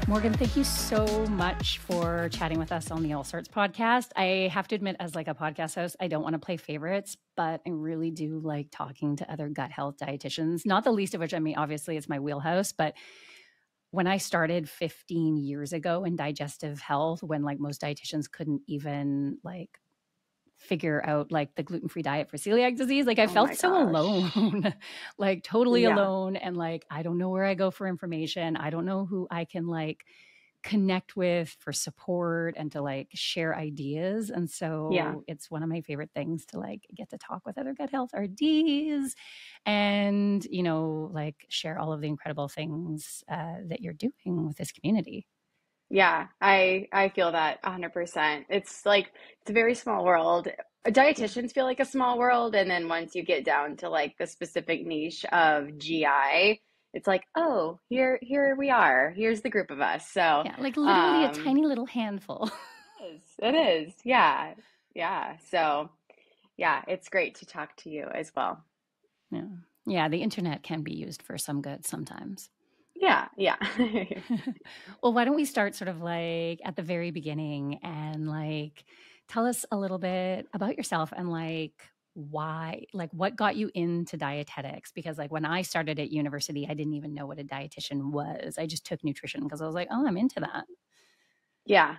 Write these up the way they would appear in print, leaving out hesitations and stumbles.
Morgan, thank you so much for chatting with us on the Allsorts podcast. I have to admit, as like a podcast host, I don't want to play favorites, but I really do like talking to other gut health dietitians, not the least of which, I mean, obviously it's my wheelhouse, but when I started 15 years ago in digestive health, when like most dietitians couldn't even like figure out like the gluten-free diet for celiac disease, like I felt so alone, like totally alone. And like, I don't know where I go for information. I don't know who I can like connect with for support and to like share ideas. And so it's one of my favorite things to like get to talk with other gut health RDs and, you know, like share all of the incredible things that you're doing with this community. Yeah, I feel that 100%. It's like, it's a very small world. Dietitians feel like a small world. And then once you get down to like the specific niche of GI, it's like, oh, here we are. Here's the group of us. So yeah, like literally a tiny little handful. It is. Yeah. Yeah. So yeah, it's great to talk to you as well. Yeah. Yeah. The internet can be used for some good sometimes. Yeah. Well, why don't we start sort of like at the very beginning and like tell us a little bit about yourself and like why, like what got you into dietetics? Because like when I started at university, I didn't even know what a dietitian was. I just took nutrition because I was like, oh, I'm into that. Yeah,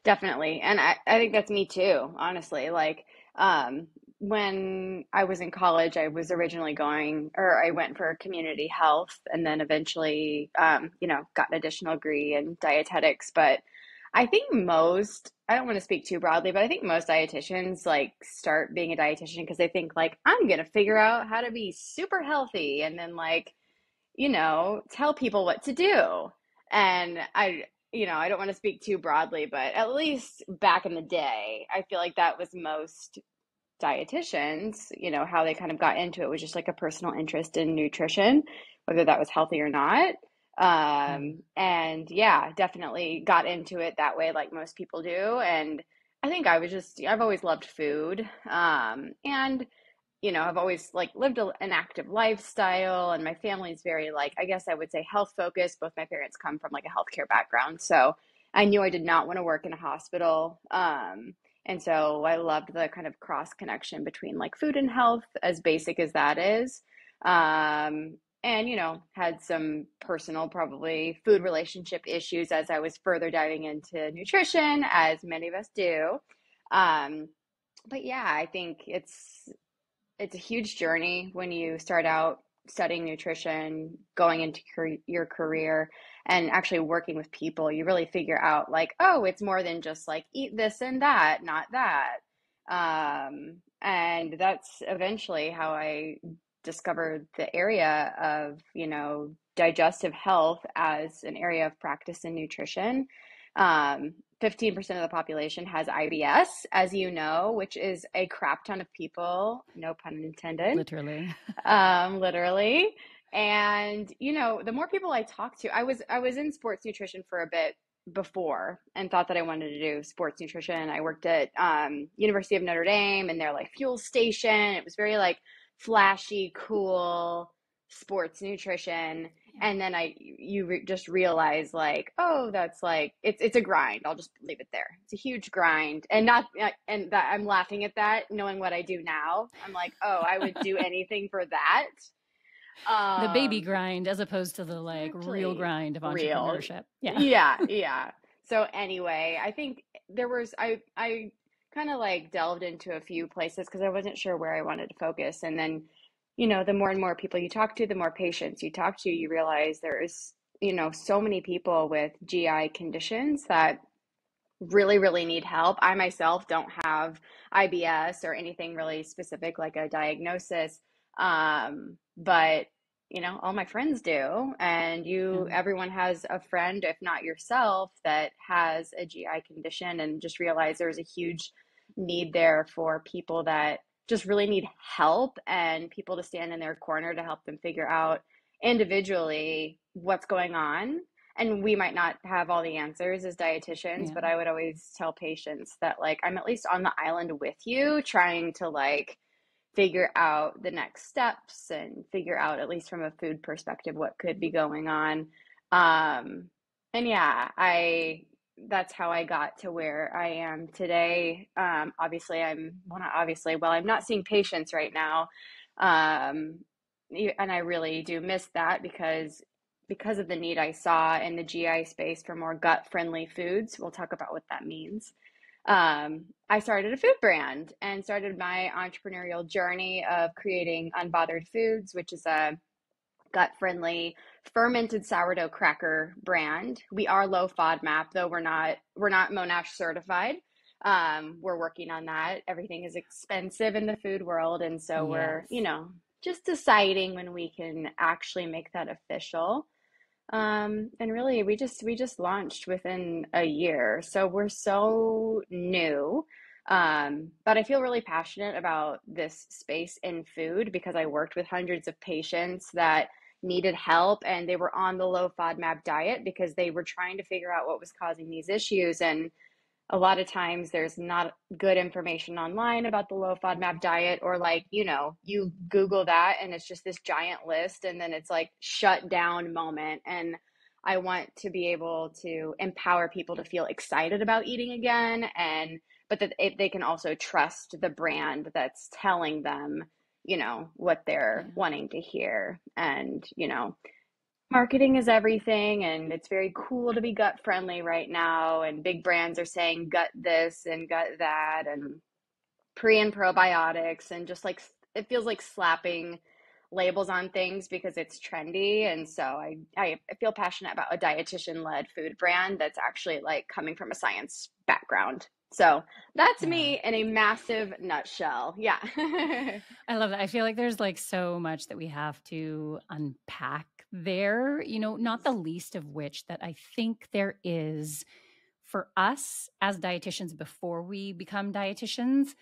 definitely. And I think that's me too, honestly. Like, when I was in college, I was originally I went for community health and then eventually, got an additional degree in dietetics. But I think I don't want to speak too broadly, but I think most dietitians like start being a dietitian because they think like, I'm going to figure out how to be super healthy and then like, tell people what to do. And I don't want to speak too broadly, but at least back in the day, I feel like that was most dietitians, how they kind of got into it was just like a personal interest in nutrition, whether that was healthy or not. And yeah, definitely got into it that way, like most people do. And I think I've always loved food. And I've always like lived an active lifestyle, and my family's very like, I guess I would say health focused. Both my parents come from like a healthcare background. So I knew I did not want to work in a hospital. And so I loved the kind of cross connection between like food and health, as basic as that is. And, had some personal, probably food relationship issues as I was further diving into nutrition, as many of us do. But yeah, I think it's a huge journey when you start out studying nutrition, going into your career and actually working with people. You really figure out like, oh, it's more than just like eat this and that, not that. And that's eventually how I discovered the area of, digestive health as an area of practice in nutrition. 15% of the population has IBS, as you know, which is a crap ton of people, no pun intended. Literally. Literally. And, the more people I talk to, I was in sports nutrition for a bit before and thought that I wanted to do sports nutrition. I worked at University of Notre Dame and their like fuel station. It was very like flashy, cool sports nutrition. And then just realize like, oh, that's like, it's a grind. I'll just leave it there. It's a huge grind. And I'm laughing at that, knowing what I do now. I'm like, oh, I would do anything for that. The baby grind as opposed to the like real grind of entrepreneurship. Yeah. So anyway, I think I kind of like delved into a few places because I wasn't sure where I wanted to focus. And then the more and more people you talk to, the more patients you talk to, you realize there's, so many people with GI conditions that really, really need help. I myself don't have IBS or anything really specific like a diagnosis. But all my friends do. And everyone has a friend, if not yourself, that has a GI condition, and just realize there's a huge need there for people that just really need help and people to stand in their corner to help them figure out individually what's going on. And we might not have all the answers as dietitians, but I would always tell patients that like, I'm at least on the island with you, trying to like figure out the next steps and figure out, at least from a food perspective, what could be going on. And yeah, that's how I got to where I am today. Obviously, well, I'm not seeing patients right now. Um, and I really do miss that because of the need I saw in the GI space for more gut-friendly foods. We'll talk about what that means. I started a food brand and started my entrepreneurial journey of creating Unbothered Foods, which is a gut-friendly fermented sourdough cracker brand. We are low FODMAP, though we're not Monash certified. We're working on that. Everything is expensive in the food world, and so we're, Yes. just deciding when we can actually make that official. And really, we just launched within a year, so we're so new. But I feel really passionate about this space in food because I worked with hundreds of patients that needed help and they were on the low FODMAP diet because they were trying to figure out what was causing these issues. And a lot of times there's not good information online about the low FODMAP diet, or like, you Google that and it's just this giant list and then it's like shut down moment. And I want to be able to empower people to feel excited about eating again, and but that they can also trust the brand that's telling them, what they're Yeah. wanting to hear. And, marketing is everything, and it's very cool to be gut friendly right now. And big brands are saying gut this and gut that, and pre and probiotics, and just like it feels like slapping labels on things because it's trendy. And so I feel passionate about a dietitian led food brand that's actually like coming from a science background. So that's Yeah. me in a massive nutshell. Yeah. I love that. I feel like there's like so much that we have to unpack there, not the least of which that I think there is for us as dietitians before we become dietitians.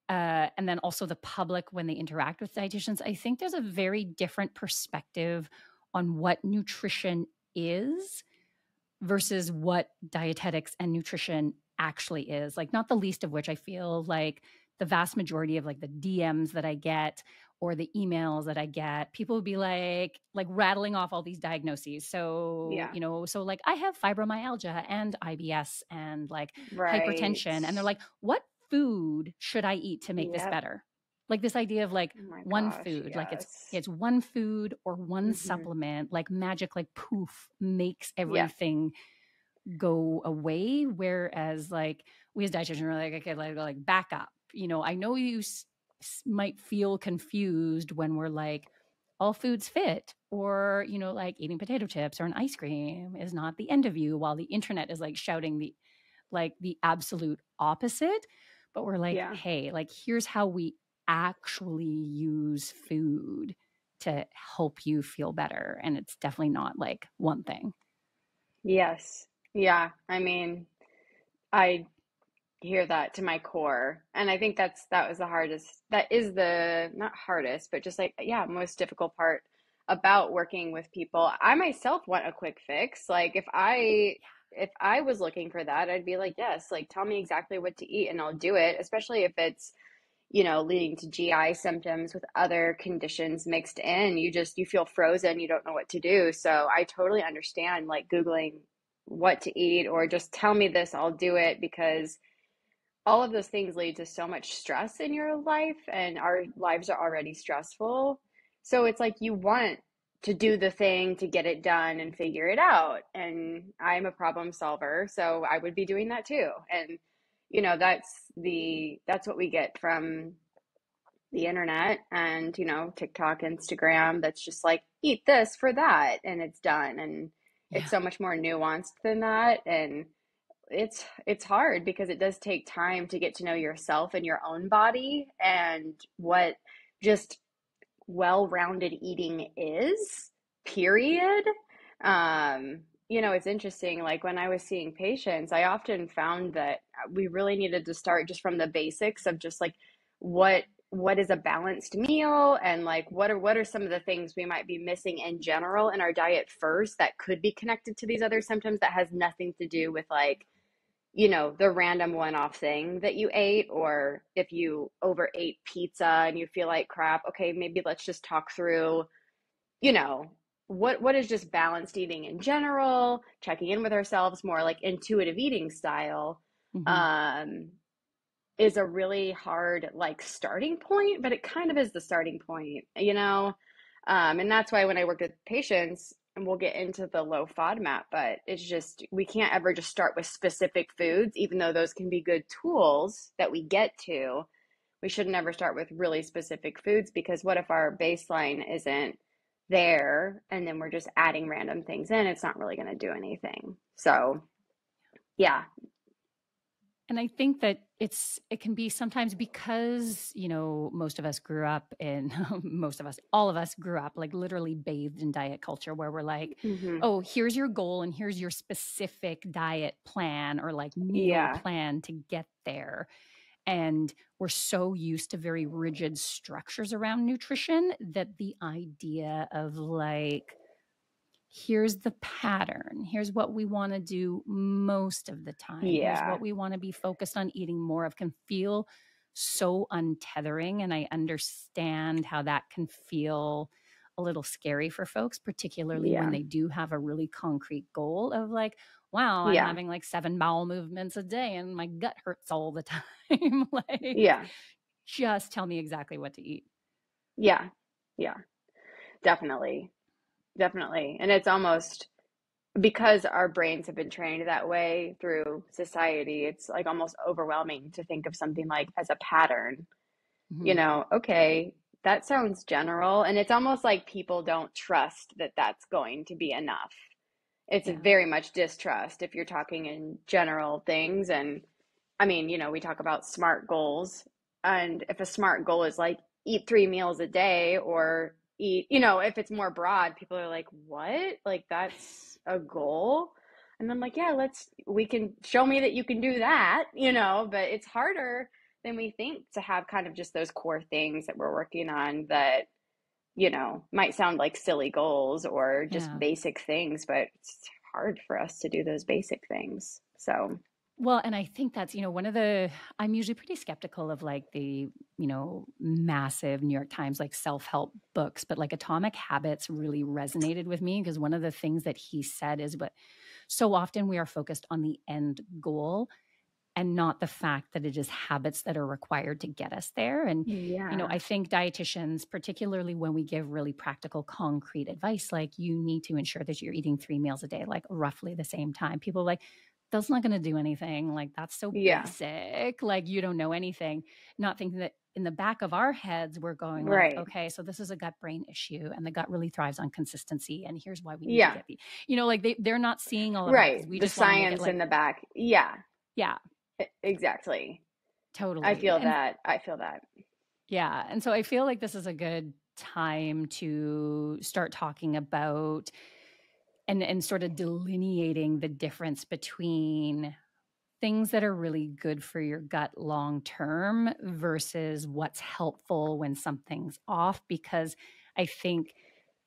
And then also the public when they interact with dietitians. I think there's a very different perspective on what nutrition is versus what dietetics and nutrition actually is. Like, not the least of which I feel like the vast majority of like the DMs that I get or the emails that I get, people would be like rattling off all these diagnoses. So, Yeah. so like I have fibromyalgia and IBS and like Right. hypertension. And they're like, what food should I eat to make this Yep. better? Like this idea of like Oh my one gosh. food, like Yes. it's one food or one Hmm. supplement, like magic, like poof, makes Yeah. everything go away. Whereas like we as dietitians are like, okay, like back up. I know you might feel confused when we're like, all foods fit, or like eating potato chips or an ice cream is not the end of you, while the internet is like shouting the absolute opposite. But we're like, Yeah. hey, like here's how we actually use food to help you feel better, and it's definitely not like one thing. Yes. Yeah. I mean, I hear that to my core. And I think that was the hardest. That is the not hardest, but just like, yeah, most difficult part about working with people. I myself want a quick fix. Like if I was looking for that, I'd be like, yes, like tell me exactly what to eat and I'll do it, especially if it's, leading to GI symptoms with other conditions mixed in. You feel frozen, you don't know what to do. So I totally understand like Googling what to eat, or just tell me this, I'll do it, because all of those things lead to so much stress in your life, and our lives are already stressful. So it's like you want to do the thing to get it done and figure it out. And I'm a problem solver, so I would be doing that too. And that's what we get from the internet and, TikTok, Instagram, that's just like eat this for that and it's done. And it's Yeah. so much more nuanced than that. And it's hard because it does take time to get to know yourself and your own body and what just well-rounded eating is, period. It's interesting, like when I was seeing patients, I often found that we really needed to start just from the basics of just like what is a balanced meal, and like what are some of the things we might be missing in general in our diet first that could be connected to these other symptoms that has nothing to do with like the random one-off thing that you ate, or if you overate pizza and you feel like crap, okay, maybe let's just talk through, you know, what is just balanced eating in general, checking in with ourselves, more like intuitive eating style, is a really hard like starting point, but it kind of is the starting point, you know? And that's why when I worked with patients, and we'll get into the low FODMAP, but it's just, we can't ever just start with specific foods, even though those can be good tools that we get to. We should never start with really specific foods, because what if our baseline isn't there and then we're just adding random things in? It's not really going to do anything. So, yeah. And I think that it can be sometimes because, you know, most of us grew up in, all of us grew up like literally bathed in diet culture, where we're like, oh, here's your goal and here's your specific diet plan or like meal plan to get there. And we're so used to very rigid structures around nutrition that the idea of like, here's the pattern, here's what we want to do most of the time, here's what we want to be focused on eating more of, can feel so untethering. And I understand how that can feel a little scary for folks, particularly when they do have a really concrete goal of like, wow, I'm having like 7 bowel movements a day and my gut hurts all the time. Like, just tell me exactly what to eat. Yeah, definitely. And it's almost, because our brains have been trained that way through society, it's like almost overwhelming to think of something like as a pattern. You know, okay, that sounds general. And it's almost like people don't trust that that's going to be enough. It's very much distrust if you're talking in general things. And I mean, you know, we talk about SMART goals. And if a SMART goal is like eat 3 meals a day, or eat, you know, if it's more broad, people are like, what? Like, that's a goal? And I'm like, yeah, we can show me that you can do that, you know, but it's harder than we think to have kind of just those core things that we're working on that, you know, might sound like silly goals or just basic things, but it's hard for us to do those basic things. So. Well, and I think that's, you know, I'm usually pretty skeptical of like the, you know, massive New York Times, like self-help books, but like Atomic Habits really resonated with me, because one of the things that he said is, but so often we are focused on the end goal and not the fact that it is habits that are required to get us there. And, you know, I think dietitians, particularly when we give really practical, concrete advice, like you need to ensure that you're eating 3 meals a day, like roughly the same time. People are like, that's not going to do anything. Like, that's so basic. Like, you don't know anything. Not thinking that in the back of our heads, we're going like, okay, so this is a gut brain issue and the gut really thrives on consistency. And here's why we need to get the, you know, like they're not seeing all of that. We the just science in the back. Yeah, exactly. Totally. I feel that. Yeah. And so I feel like this is a good time to start talking about and sort of delineating the difference between things that are really good for your gut long term versus what's helpful when something's off. Because I think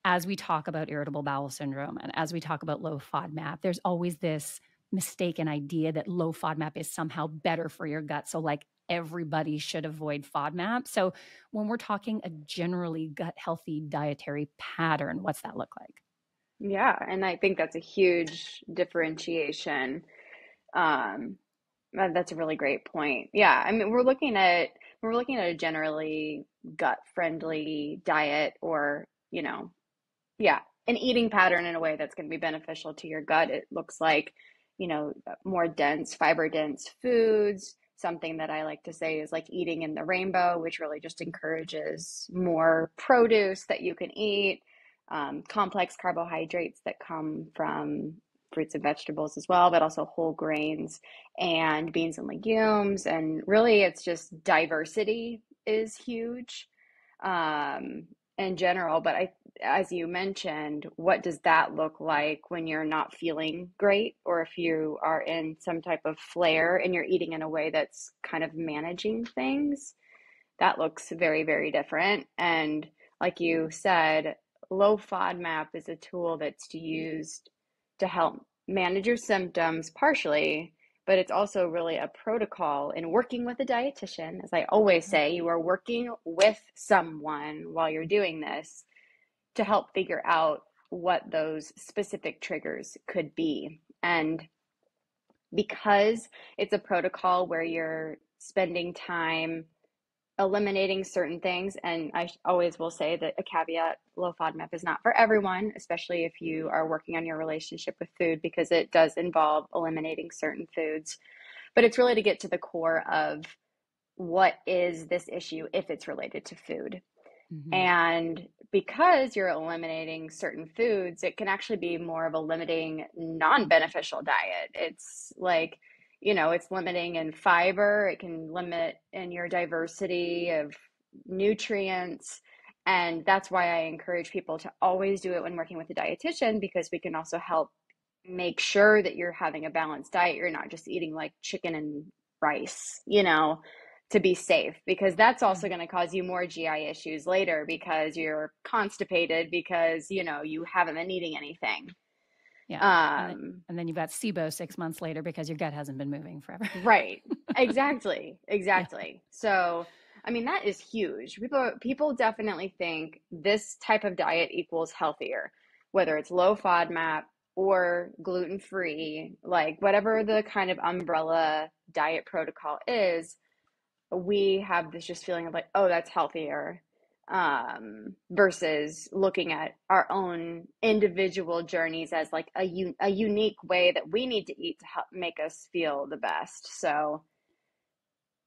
as we talk about irritable bowel syndrome and as we talk about low FODMAP, there's always this mistaken idea that low FODMAP is somehow better for your gut. So like everybody should avoid FODMAP. So when we're talking a generally gut healthy dietary pattern, what's that look like? Yeah, and I think that's a huge differentiation. That's a really great point. Yeah, I mean, we're looking at a generally gut-friendly diet, or, you know, an eating pattern in a way that's going to be beneficial to your gut. It looks like, you know, more dense, fiber-dense foods. Something that I like to say is like eating in the rainbow, which really just encourages more produce that you can eat. Complex carbohydrates that come from fruits and vegetables as well, but also whole grains and beans and legumes. And really, it's just diversity is huge in general. But as you mentioned, what does that look like when you're not feeling great, or if you are in some type of flare and you're eating in a way that's kind of managing things? That looks very, very different. And like you said, low FODMAP is a tool that's used to help manage your symptoms partially, but it's also really a protocol in working with a dietitian. As I always say, you are working with someone while you're doing this to help figure out what those specific triggers could be. And because it's a protocol where you're spending time eliminating certain things, and I always will say that a caveat, low FODMAP is not for everyone, especially if you are working on your relationship with food, because it does involve eliminating certain foods. But it's really to get to the core of what is this issue if it's related to food. Mm-hmm. And because you're eliminating certain foods, it can actually be more of a limiting, non-beneficial diet. It's like, it's limiting in fiber. It can limit in your diversity of nutrients. And that's why I encourage people to always do it when working with a dietitian, because we can also help make sure that you're having a balanced diet. You're not just eating like chicken and rice, to be safe, because that's also going to cause you more GI issues later because you're constipated because, you haven't been eating anything. Yeah. And then you've got SIBO 6 months later because your gut hasn't been moving forever. Right. Exactly. Yeah. So, I mean, that is huge. People definitely think this type of diet equals healthier, whether it's low FODMAP or gluten-free, like whatever the kind of umbrella diet protocol is. We have this just feeling of like, oh, that's healthier, versus looking at our own individual journeys as like a unique way that we need to eat to help make us feel the best. So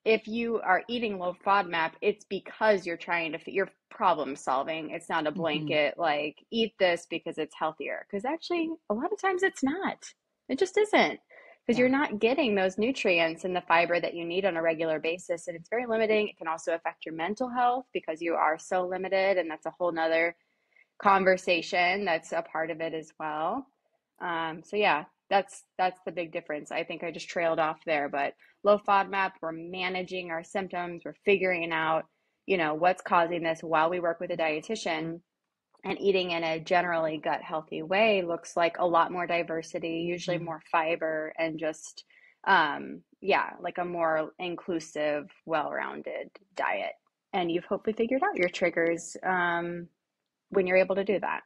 if you are eating low FODMAP, it's because you're you're problem solving. It's not a blanket, like eat this because it's healthier. Because actually, a lot of times it's not. It just isn't. Because you're not getting those nutrients and the fiber that you need on a regular basis. And it's very limiting. It can also affect your mental health because you are so limited. And that's a whole nother conversation that's a part of it as well. So yeah, that's the big difference. I think I just trailed off there, but low FODMAP, we're managing our symptoms. We're figuring out, what's causing this while we work with a dietitian. And eating in a generally gut healthy way looks like a lot more diversity, usually more fiber, and just, like a more inclusive, well-rounded diet. And you've hopefully figured out your triggers when you're able to do that.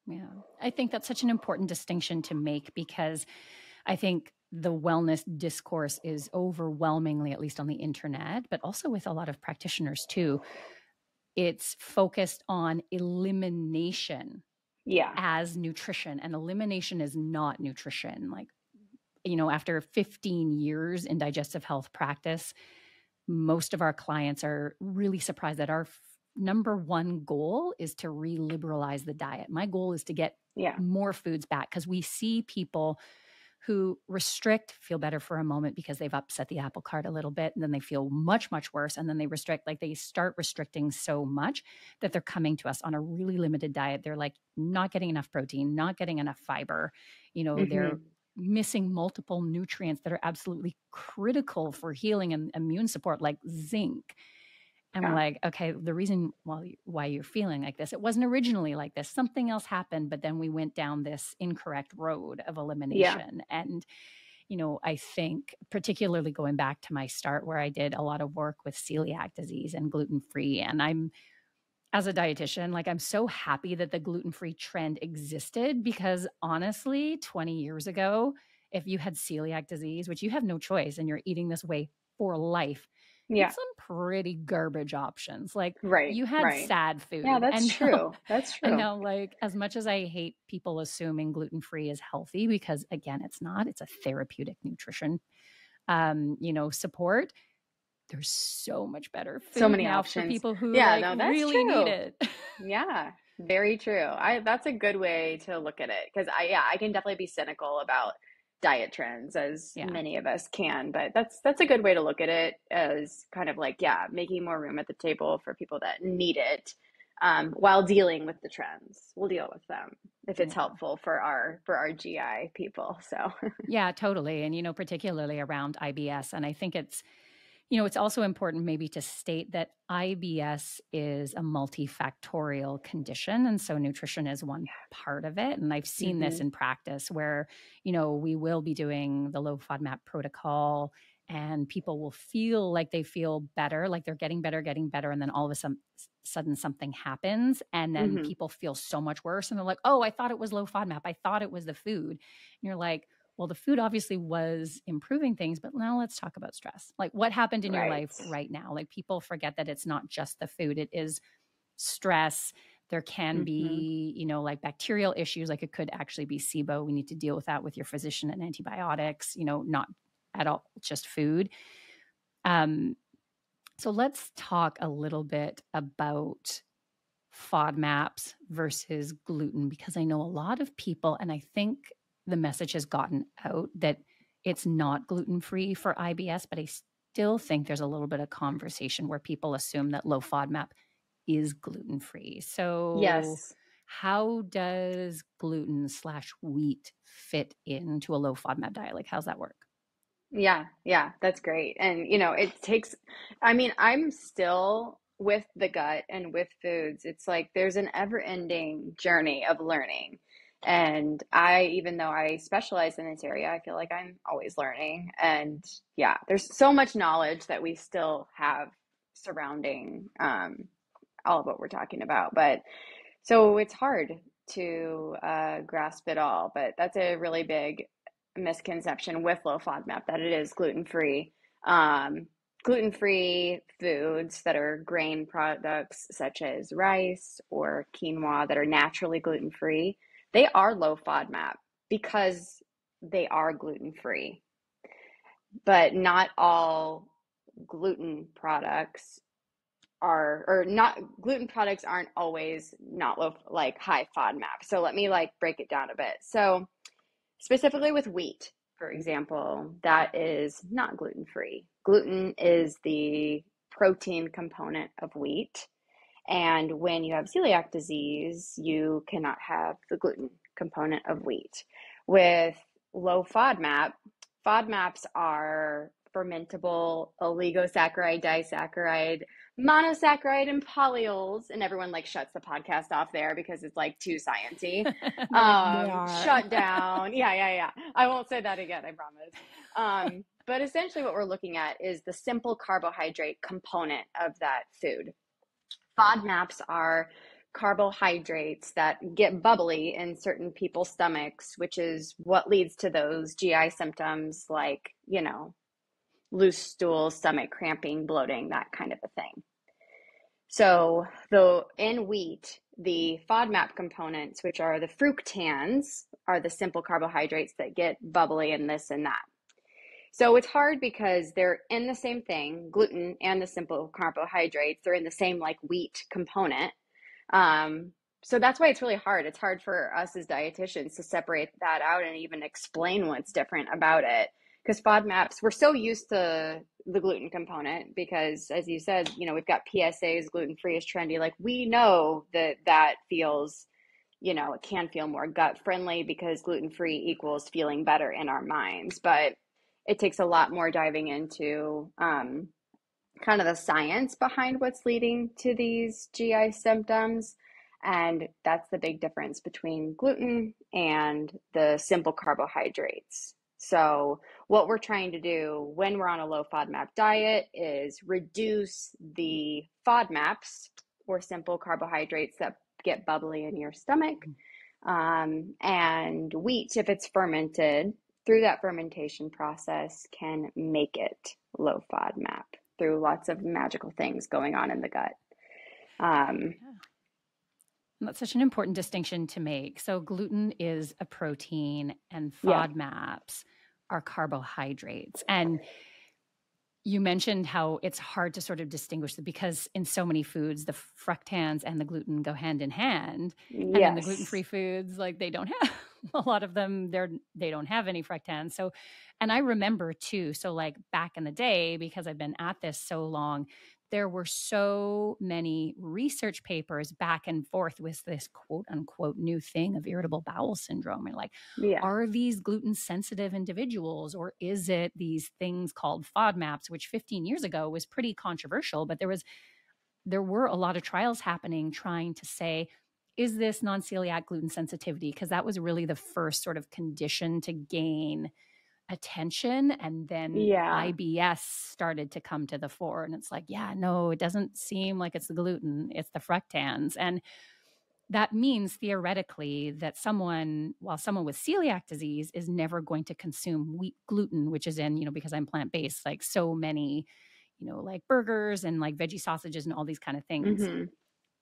Yeah, I think that's such an important distinction to make, because I think the wellness discourse is overwhelmingly, at least on the internet, but also with a lot of practitioners too, it's focused on elimination as nutrition, and elimination is not nutrition. Like, after 15 years in digestive health practice, most of our clients are really surprised that our number one goal is to re-liberalize the diet. My goal is to get more foods back, because we see people who restrict, feel better for a moment because they've upset the apple cart a little bit, and then they feel much, much worse. And then they restrict, like they start restricting so much that they're coming to us on a really limited diet. They're like not getting enough protein, not getting enough fiber. They're missing multiple nutrients that are absolutely critical for healing and immune support, like zinc. And we're like, okay, the reason why you're feeling like this, it wasn't originally like this. Something else happened, but then we went down this incorrect road of elimination. And, I think particularly going back to my start where I did a lot of work with celiac disease and gluten-free. And as a dietitian, like I'm so happy that the gluten-free trend existed, because honestly, 20 years ago, if you had celiac disease, which you have no choice and you're eating this way for life, some pretty garbage options. Like you had sad food. Yeah, that's true. That's true. And now, like, as much as I hate people assuming gluten-free is healthy, because again, it's not, it's a therapeutic nutrition, support. There's so much better food so many now options for people who really need it. Yeah, very true. That's a good way to look at it, because I can definitely be cynical about diet trends, as many of us can, but that's a good way to look at it, as kind of like, making more room at the table for people that need it, while dealing with the trends. We'll deal with them if it's helpful for our GI people. So yeah, totally. And, particularly around IBS. And I think it's also important maybe to state that IBS is a multifactorial condition. And so nutrition is one part of it. And I've seen this in practice where, we will be doing the low FODMAP protocol, and people will feel like they feel better, like they're getting better. And then all of a sudden something happens, and then Mm-hmm. people feel so much worse. And they're like, oh, I thought it was low FODMAP. I thought it was the food. And you're like, well, the food obviously was improving things, but now let's talk about stress. Like, what happened in your life right now? Like, people forget that it's not just the food. It is stress. There can be, like bacterial issues, like it could actually be SIBO. We need to deal with that with your physician and antibiotics, not at all just food. So let's talk a little bit about FODMAPs versus gluten, because I know a lot of people, and I think the message has gotten out that it's not gluten-free for IBS, but I still think there's a little bit of conversation where people assume that low FODMAP is gluten-free. So Yes. how does gluten/wheat fit into a low FODMAP diet? Like, how's that work? Yeah, that's great. And I'm still with the gut and with foods. It's like there's an ever-ending journey of learning. And even though I specialize in this area, I feel like I'm always learning. And yeah, there's so much knowledge that we still have surrounding all of what we're talking about. But so it's hard to grasp it all. But that's a really big misconception with low FODMAP, that it is gluten-free. Gluten-free foods that are grain products such as rice or quinoa that are naturally gluten-free, they are low FODMAP because they are gluten-free. But not all gluten products aren't always not low, like high FODMAP. So let me break it down a bit. So specifically with wheat, for example, that is not gluten-free. Gluten is the protein component of wheat. And when you have celiac disease, you cannot have the gluten component of wheat. With low FODMAP, FODMAPs are fermentable oligosaccharide, disaccharide, monosaccharide, and polyols. And everyone shuts the podcast off there because it's too sciencey. Shut down. Yeah. I won't say that again, I promise. But essentially what we're looking at is the simple carbohydrate component of that food. FODMAPs are carbohydrates that get bubbly in certain people's stomachs, which is what leads to those GI symptoms like, loose stool, stomach cramping, bloating, that kind of a thing. So in wheat, the FODMAP components, which are the fructans, are the simple carbohydrates that get bubbly and this and that. So it's hard because they're in the same thing, gluten and the simple carbohydrates, they're in the same wheat component. So that's why it's really hard. It's hard for us as dietitians to separate that out and even explain what's different about it. Because FODMAPs, we're so used to the gluten component because, as you said, we've got PSAs, gluten-free is trendy. We know that feels, it can feel more gut-friendly because gluten-free equals feeling better in our minds. But it takes a lot more diving into kind of the science behind what's leading to these GI symptoms. And that's the big difference between gluten and the simple carbohydrates. So what we're trying to do when we're on a low FODMAP diet is reduce the FODMAPs, or simple carbohydrates that get bubbly in your stomach. And wheat, if it's fermented, through that fermentation process can make it low FODMAP through lots of magical things going on in the gut. That's such an important distinction to make. So gluten is a protein and FODMAPs are carbohydrates. And you mentioned how it's hard to sort of distinguish them because in so many foods, the fructans and the gluten go hand in hand. And then the gluten-free foods, they don't have a lot of them. They don't have any fructans. So, and I remember too, so back in the day, because I've been at this so long, there were so many research papers back and forth with this quote unquote new thing of irritable bowel syndrome. And are these gluten sensitive individuals, or is it these things called FODMAPs, which 15 years ago was pretty controversial, but there were a lot of trials happening trying to say, is this non-celiac gluten sensitivity? Because that was really the first sort of condition to gain attention, and then Yeah. IBS started to come to the fore. And it's like, yeah, no, it doesn't seem like it's the gluten, it's the fructans. And that means theoretically that someone with celiac disease is never going to consume wheat gluten, which is in, because I'm plant-based, like so many, like burgers and like veggie sausages and all these kind of things. Mm-hmm.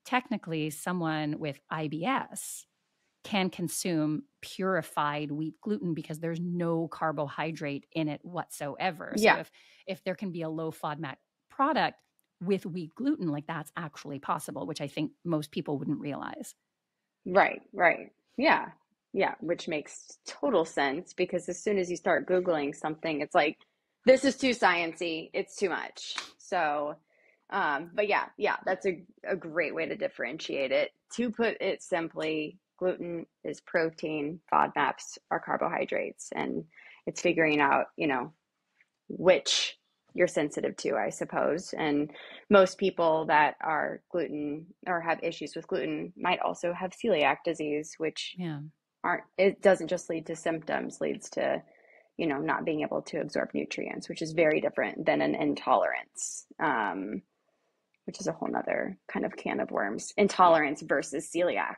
Technically, someone with IBS can consume purified wheat gluten because there's no carbohydrate in it whatsoever. So Yeah. if there can be a low FODMAP product with wheat gluten, like that's actually possible, which I think most people wouldn't realize. Right. Right. Yeah. Yeah. Which makes total sense because as soon as you start Googling something, it's like, this is too sciencey. It's too much. So, but yeah, that's a great way to differentiate it. To put it simply, gluten is protein, FODMAPs are carbohydrates, and it's figuring out, which you're sensitive to, I suppose. And most people that are gluten or have issues with gluten might also have celiac disease, which it doesn't just lead to symptoms, leads to, not being able to absorb nutrients, which is very different than an intolerance, which is a whole nother kind of can of worms. Intolerance versus celiac.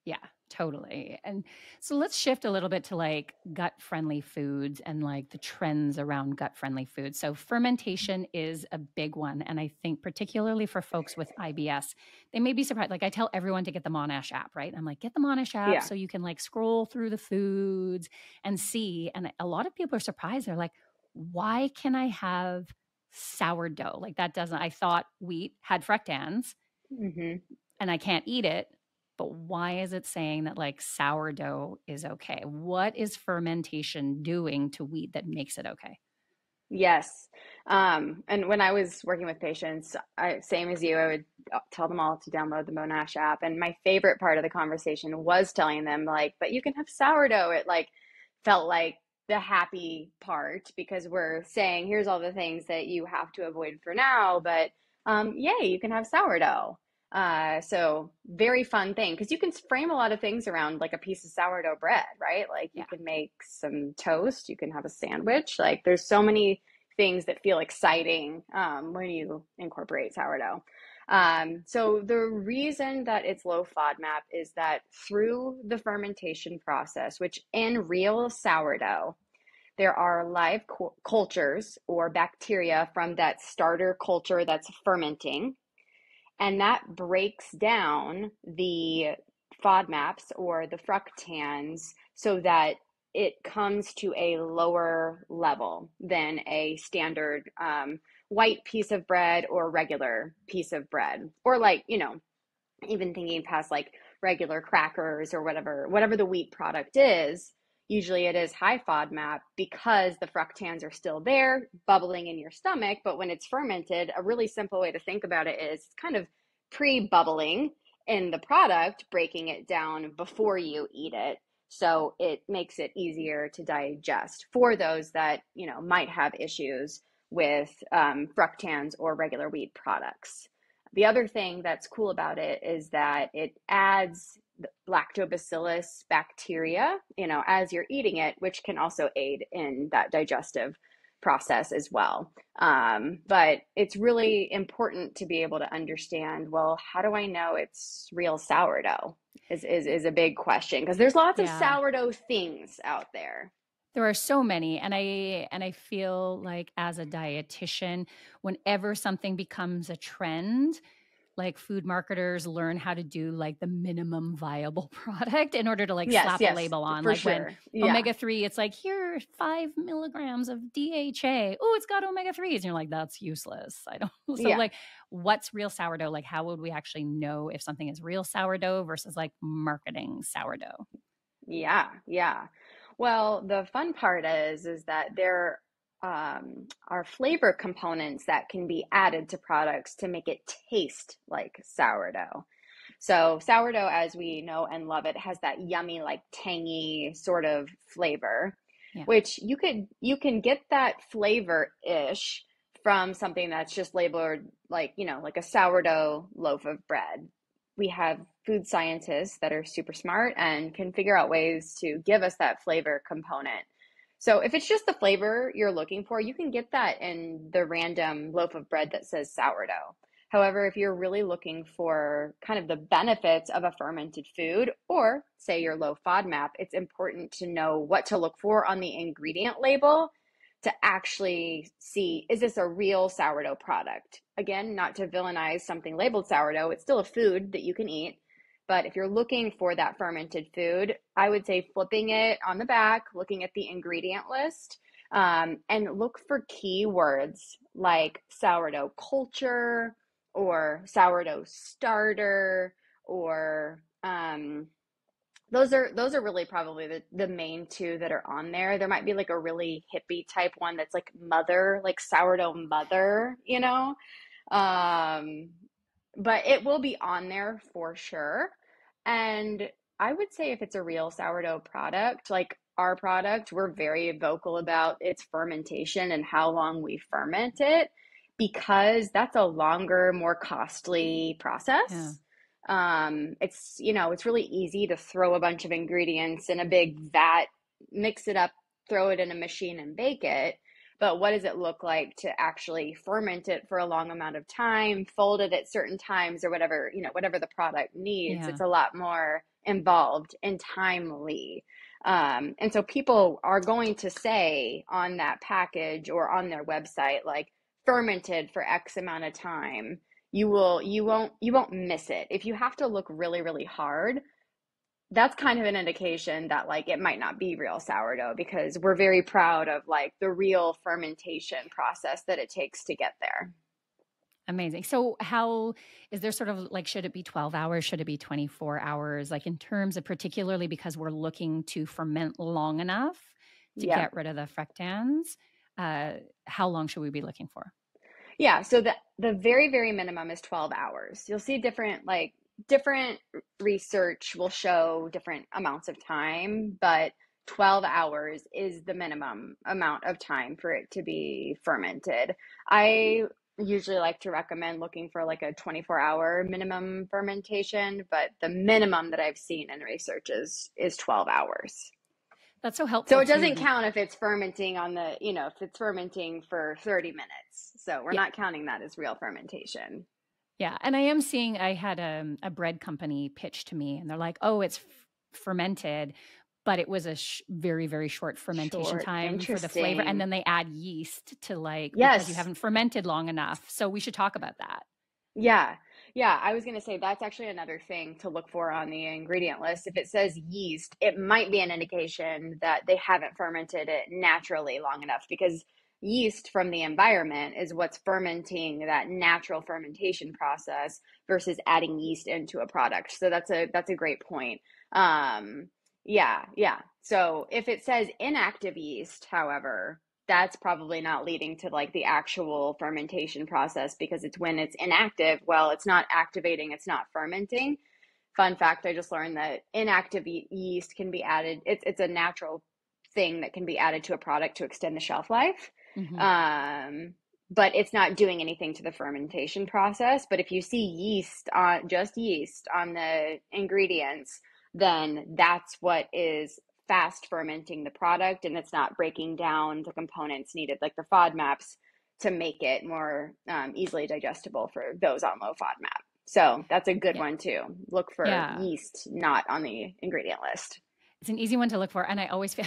Yeah, totally. And so let's shift a little bit to like gut-friendly foods and like the trends around gut-friendly foods. So fermentation is a big one. And I think particularly for folks with IBS, they may be surprised. Like I tell everyone to get the Monash app, right? I'm like, get the Monash app so you can like scroll through the foods and see. And a lot of people are surprised. They're like, why can I have sourdough? Like that doesn't, I thought wheat had fructans and I can't eat it. But why is it saying that like sourdough is okay? What is fermentation doing to wheat that makes it okay? Yes. And when I was working with patients, same as you, I would tell them all to download the Monash app. And my favorite part of the conversation was telling them like, but you can have sourdough. It like felt like the happy part because we're saying, here's all the things that you have to avoid for now, but yay, you can have sourdough. So very fun thing because you can frame a lot of things around like a piece of sourdough bread, right? Like you can make some toast, you can have a sandwich. Like there's so many things that feel exciting when you incorporate sourdough. So the reason that it's low FODMAP is that through the fermentation process, which in real sourdough, there are live cultures or bacteria from that starter culture that's fermenting. And that breaks down the FODMAPs or the fructans so that it comes to a lower level than a standard white piece of bread or regular piece of bread. Or like, even thinking past like regular crackers or whatever the wheat product is. Usually it is high FODMAP because the fructans are still there, bubbling in your stomach. But when it's fermented, a really simple way to think about it is kind of pre-bubbling in the product, breaking it down before you eat it. So it makes it easier to digest for those that, might have issues with fructans or regular wheat products. The other thing that's cool about it is that it adds lactobacillus bacteria, as you're eating it, which can also aid in that digestive process as well. But it's really important to be able to understand, well, how do I know it's real sourdough is a big question because there's lots of sourdough things out there. There are so many. And I feel like as a dietitian, whenever something becomes a trend, like food marketers learn how to do like the minimum viable product in order to like slap a label on. Like when omega-3, it's like, here, 5 milligrams of DHA. Oh, it's got omega-3s. And you're like, that's useless. I don't. So like, what's real sourdough? Like, how would we actually know if something is real sourdough versus like marketing sourdough? Yeah. Well, the fun part is that there are flavor components that can be added to products to make it taste like sourdough. So sourdough, as we know and love it, has that yummy, like tangy sort of flavor, which you can get that flavor-ish from something that's just labeled like, like a sourdough loaf of bread. We have food scientists that are super smart and can figure out ways to give us that flavor component. So if it's just the flavor you're looking for, you can get that in the random loaf of bread that says sourdough. However, if you're really looking for kind of the benefits of a fermented food, or say you're low FODMAP, it's important to know what to look for on the ingredient label to actually see, is this a real sourdough product? Again, not to villainize something labeled sourdough, it's still a food that you can eat. But if you're looking for that fermented food, I would say flipping it on the back, looking at the ingredient list, and look for keywords like sourdough culture or sourdough starter, or those are really probably the main two that are on there. There might be like a really hippie type one that's like mother, like sourdough mother, you know? Um, but it will be on there for sure. And I would say if it's a real sourdough product, like our product, we're very vocal about its fermentation and how long we ferment it, because that's a longer, more costly process. It's, it's really easy to throw a bunch of ingredients in a big vat, mix it up, throw it in a machine and bake it. But what does it look like to actually ferment it for a long amount of time, fold it at certain times, or whatever, whatever the product needs? Yeah. It's a lot more involved and timely. And so people are going to say on that package or on their website, like fermented for X amount of time. You won't miss it. If you have to look really, really hard, that's kind of an indication that like it might not be real sourdough, because we're very proud of like the real fermentation process that it takes to get there. Amazing. So how is there sort of like, should it be 12 hours? Should it be 24 hours? Like in terms of, particularly because we're looking to ferment long enough to get rid of the fructans, how long should we be looking for? Yeah. So the very, very minimum is 12 hours. You'll see different research will show different amounts of time, but 12 hours is the minimum amount of time for it to be fermented. I usually like to recommend looking for like a 24-hour minimum fermentation, but the minimum that I've seen in research is 12 hours. That's so helpful. So it doesn't count if it's fermenting if it's fermenting for 30 minutes. So we're not counting that as real fermentation. Yeah. And I had a bread company pitch to me, and they're like, oh, it's fermented, but it was a very, very short fermentation time for the flavor. And then they add yeast to because you haven't fermented long enough. So we should talk about that. Yeah. Yeah. I was going to say that's actually another thing to look for on the ingredient list. If it says yeast, it might be an indication that they haven't fermented it naturally long enough, because yeast from the environment is what's fermenting that natural fermentation process versus adding yeast into a product. So that's a great point. Yeah. So if it says inactive yeast, however, that's probably not leading to like the actual fermentation process, because it's when it's inactive. Well, it's not activating, it's not fermenting. Fun fact, I just learned that inactive yeast can be added. It's a natural thing that can be added to a product to extend the shelf life. Mm-hmm. But it's not doing anything to the fermentation process. But if you see just yeast on the ingredients, then that's what is fast fermenting the product, and it's not breaking down the components needed, like the FODMAPs, to make it more easily digestible for those on low FODMAP. So that's a good one too. Look for yeast not on the ingredient list. It's an easy one to look for. And I always feel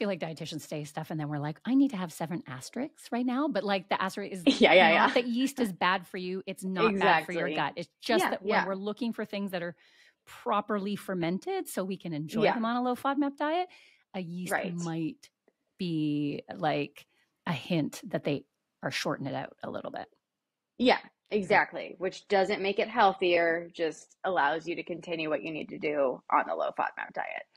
like dietitians say stuff and then we're like, I need to have 7 asterisks right now. But like the asterisk is not that yeast is bad for you. It's not bad for your gut. It's just that when we're looking for things that are properly fermented so we can enjoy them on a low FODMAP diet, a yeast might be like a hint that they are shortening it out a little bit. Yeah, exactly. Which doesn't make it healthier, just allows you to continue what you need to do on the low FODMAP diet.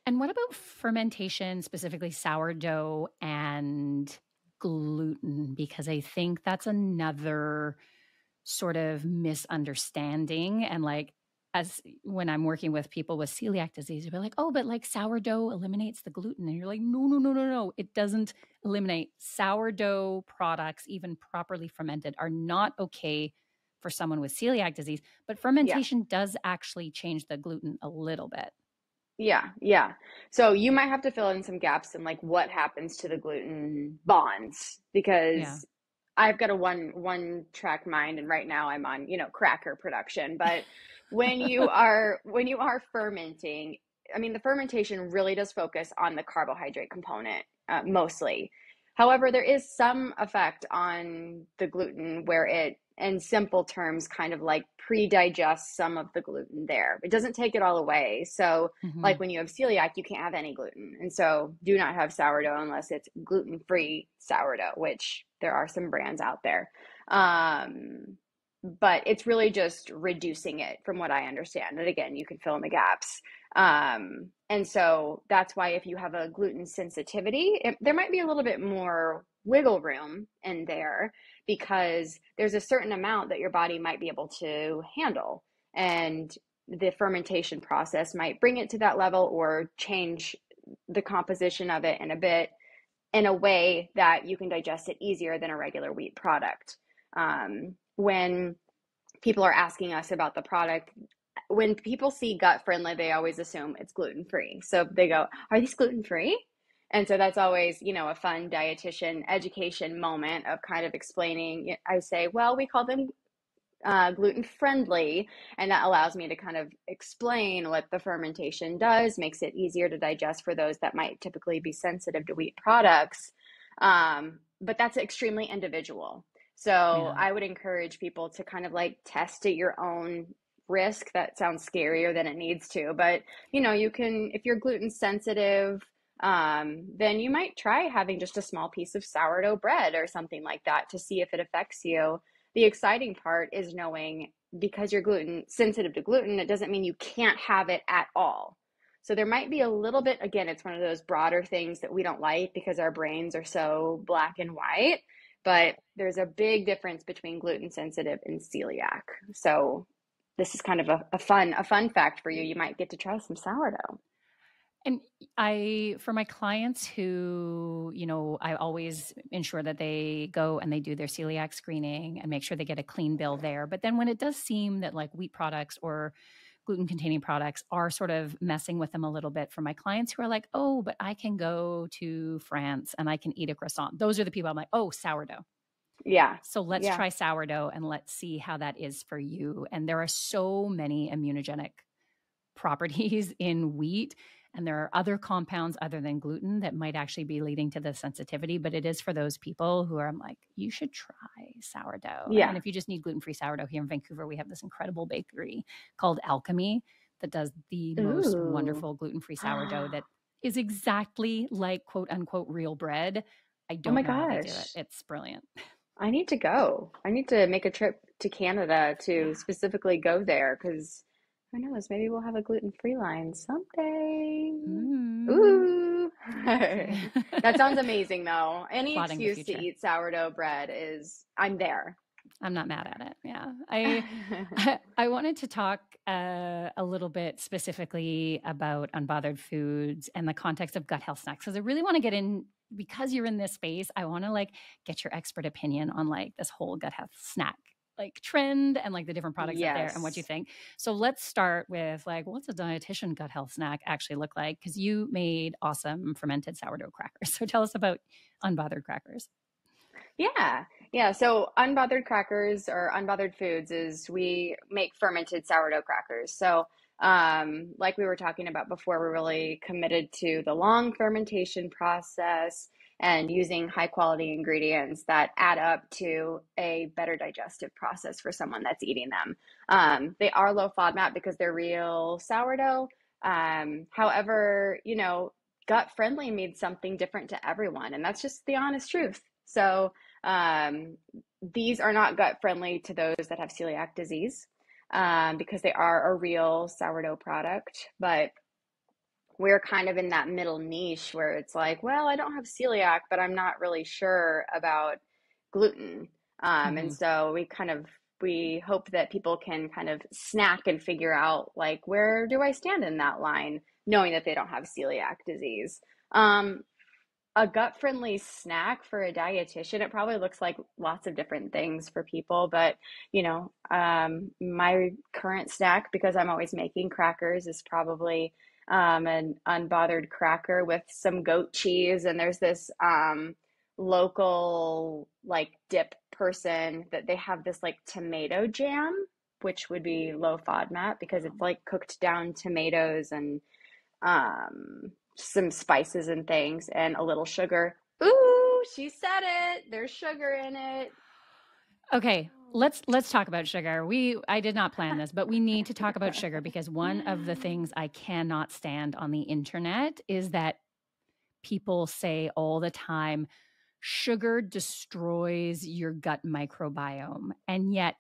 And what about fermentation, specifically sourdough and gluten? Because I think that's another sort of misunderstanding. And like, as when I'm working with people with celiac disease, they'll be like, oh, but like sourdough eliminates the gluten. And you're like, no. It doesn't eliminate. Sourdough products, even properly fermented, are not okay for someone with celiac disease. But fermentation does actually change the gluten a little bit. Yeah, yeah. So you might have to fill in some gaps in like what happens to the gluten bonds, Yeah. because I've got a one track mind, and right now I'm on, cracker production. But when you are fermenting, I mean, the fermentation really does focus on the carbohydrate component, mostly. However, there is some effect on the gluten where it, in simple terms, kind of like pre-digests some of the gluten there. It doesn't take it all away. So Hmm. like when you have celiac, you can't have any gluten. And so do not have sourdough unless it's gluten-free sourdough, which there are some brands out there. But it's really just reducing it from what I understand. And again, you can fill in the gaps. And so that's why if you have a gluten sensitivity, there might be a little bit more wiggle room in there, because there's a certain amount that your body might be able to handle. And the fermentation process might bring it to that level or change the composition of it in a way that you can digest it easier than a regular wheat product. When people are asking us about the product, when people see gut friendly, they always assume it's gluten free. So they go, "Are these gluten free?" And so that's always, a fun dietitian education moment of kind of explaining. I say, "Well, we call them gluten friendly," and that allows me to kind of explain what the fermentation does, makes it easier to digest for those that might typically be sensitive to wheat products. But that's extremely individual. So Yeah. I would encourage people to kind of like test at your own risk. That sounds scarier than it needs to, but you can, if you're gluten sensitive, then you might try having just a small piece of sourdough bread or something like that to see if it affects you. The exciting part is knowing, because you're gluten sensitive to gluten, it doesn't mean you can't have it at all. So there might be a little bit, again, it's one of those broader things that we don't like because our brains are so black and white, but there's a big difference between gluten sensitive and celiac. So this is kind of a fun fact for you. You might get to try some sourdough. And for my clients who, I always ensure that they go and they do their celiac screening and make sure they get a clean bill there. But then when it does seem that like wheat products or gluten containing products are sort of messing with them a little bit, for my clients who are like, oh, but I can go to France and I can eat a croissant. Those are the people I'm like, oh, sourdough. Yeah. So let's Yeah. try sourdough and let's see how that is for you. And there are so many immunogenic properties in wheat. And there are other compounds other than gluten that might actually be leading to the sensitivity, but it is for those people who are, I'm like, you should try sourdough. And then Yeah. if you just need gluten-free sourdough, here in Vancouver, we have this incredible bakery called Alchemy that does the most Ooh. wonderful gluten-free sourdough that is exactly like quote unquote real bread. I Oh don't my know how they do it. gosh. It's brilliant. I need to go. I need to make a trip to Canada to Yeah. specifically go there, because who knows, maybe we'll have a gluten-free line someday. Mm. Ooh. That sounds amazing though. Any Plotting the excuse to future. eat sourdough bread is, I'm there. I'm not mad at it. Yeah. I wanted to talk a little bit specifically about unbothered foods and the context of gut health snacks, because I really want to get in, because you're in this space. I want to like get your expert opinion on like this whole gut health snack like trend and like the different products out there and what you Yes. think. So let's start with like, what's a dietitian gut health snack actually look like? Because you made awesome fermented sourdough crackers. So tell us about unbothered crackers. Yeah. Yeah. So unbothered crackers, or unbothered foods, is we make fermented sourdough crackers. So like we were talking about before, we're really committed to the long fermentation process and using high quality ingredients that add up to a better digestive process for someone that's eating them. They are low FODMAP because they're real sourdough. However, gut friendly means something different to everyone, and that's just the honest truth. So um, these are not gut friendly to those that have celiac disease, because they are a real sourdough product. But we're kind of in that middle niche where it's like, well, I don't have celiac, but I'm not really sure about gluten. And Hmm. so we hope that people can kind of snack and figure out, like, where do I stand in that line, knowing that they don't have celiac disease. Um, a gut friendly snack for a dietitian, it probably looks like lots of different things for people, but my current snack, because I'm always making crackers, is probably an unbothered cracker with some goat cheese. And there's this local like dip person that they have this like tomato jam, which would be low FODMAP because it's like cooked down tomatoes and some spices and things and a little sugar. Ooh, she said it. There's sugar in it. Okay, let's talk about sugar. I did not plan this, but we need to talk about sugar because one of the things I cannot stand on the internet is that people say all the time, sugar destroys your gut microbiome. And yet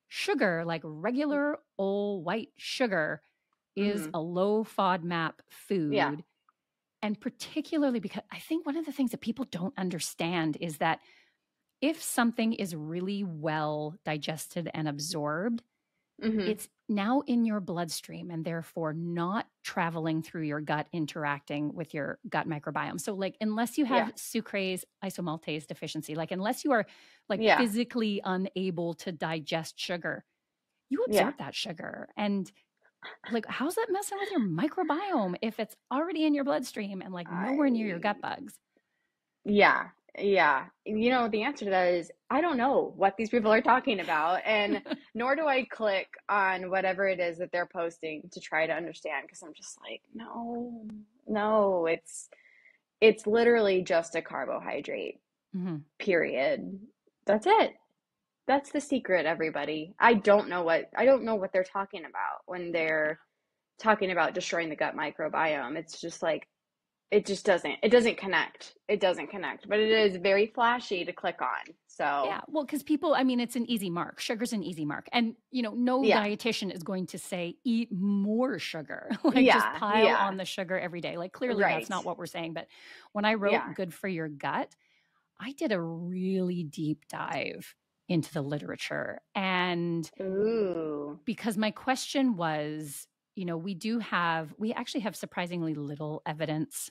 sugar, like regular old white sugar, is a low FODMAP food. Yeah. And particularly because I think one of the things that people don't understand is that if something is really well digested and absorbed, it's now in your bloodstream and therefore not traveling through your gut, interacting with your gut microbiome. So like, unless you have sucrase isomaltase deficiency, like unless you are like physically unable to digest sugar, you absorb that sugar. And like, how's that messing with your microbiome if it's already in your bloodstream and like nowhere near your gut bugs? Yeah. Yeah. You know, the answer to that is I don't know what these people are talking about. And nor do I click on whatever it is that they're posting to try to understand because I'm just like, no, it's literally just a carbohydrate, period. That's it. That's the secret, everybody. I don't know what they're talking about when they're talking about destroying the gut microbiome. It's just like, it doesn't connect. It doesn't connect, but it is very flashy to click on. So yeah, well, because people, I mean, it's an easy mark. Sugar's an easy mark. And, you know, no dietitian is going to say, eat more sugar, like just pile on the sugar every day. Like clearly that's not what we're saying. But when I wrote Good for Your Gut, I did a really deep dive into the literature. And because my question was, you know, we actually have surprisingly little evidence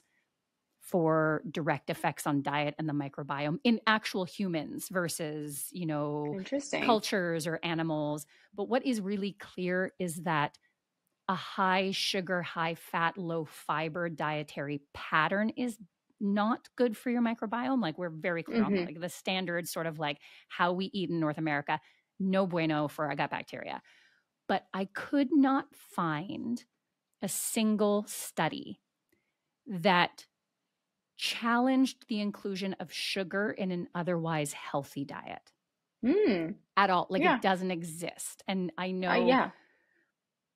for direct effects on diet and the microbiome in actual humans versus, you know, cultures or animals. But what is really clear is that a high sugar, high fat, low fiber dietary pattern is not good for your microbiome. Like we're very clear on that. Like the standard sort of like how we eat in North America, no bueno for our gut bacteria. But I could not find a single study that challenged the inclusion of sugar in an otherwise healthy diet at all. Like it doesn't exist. And I know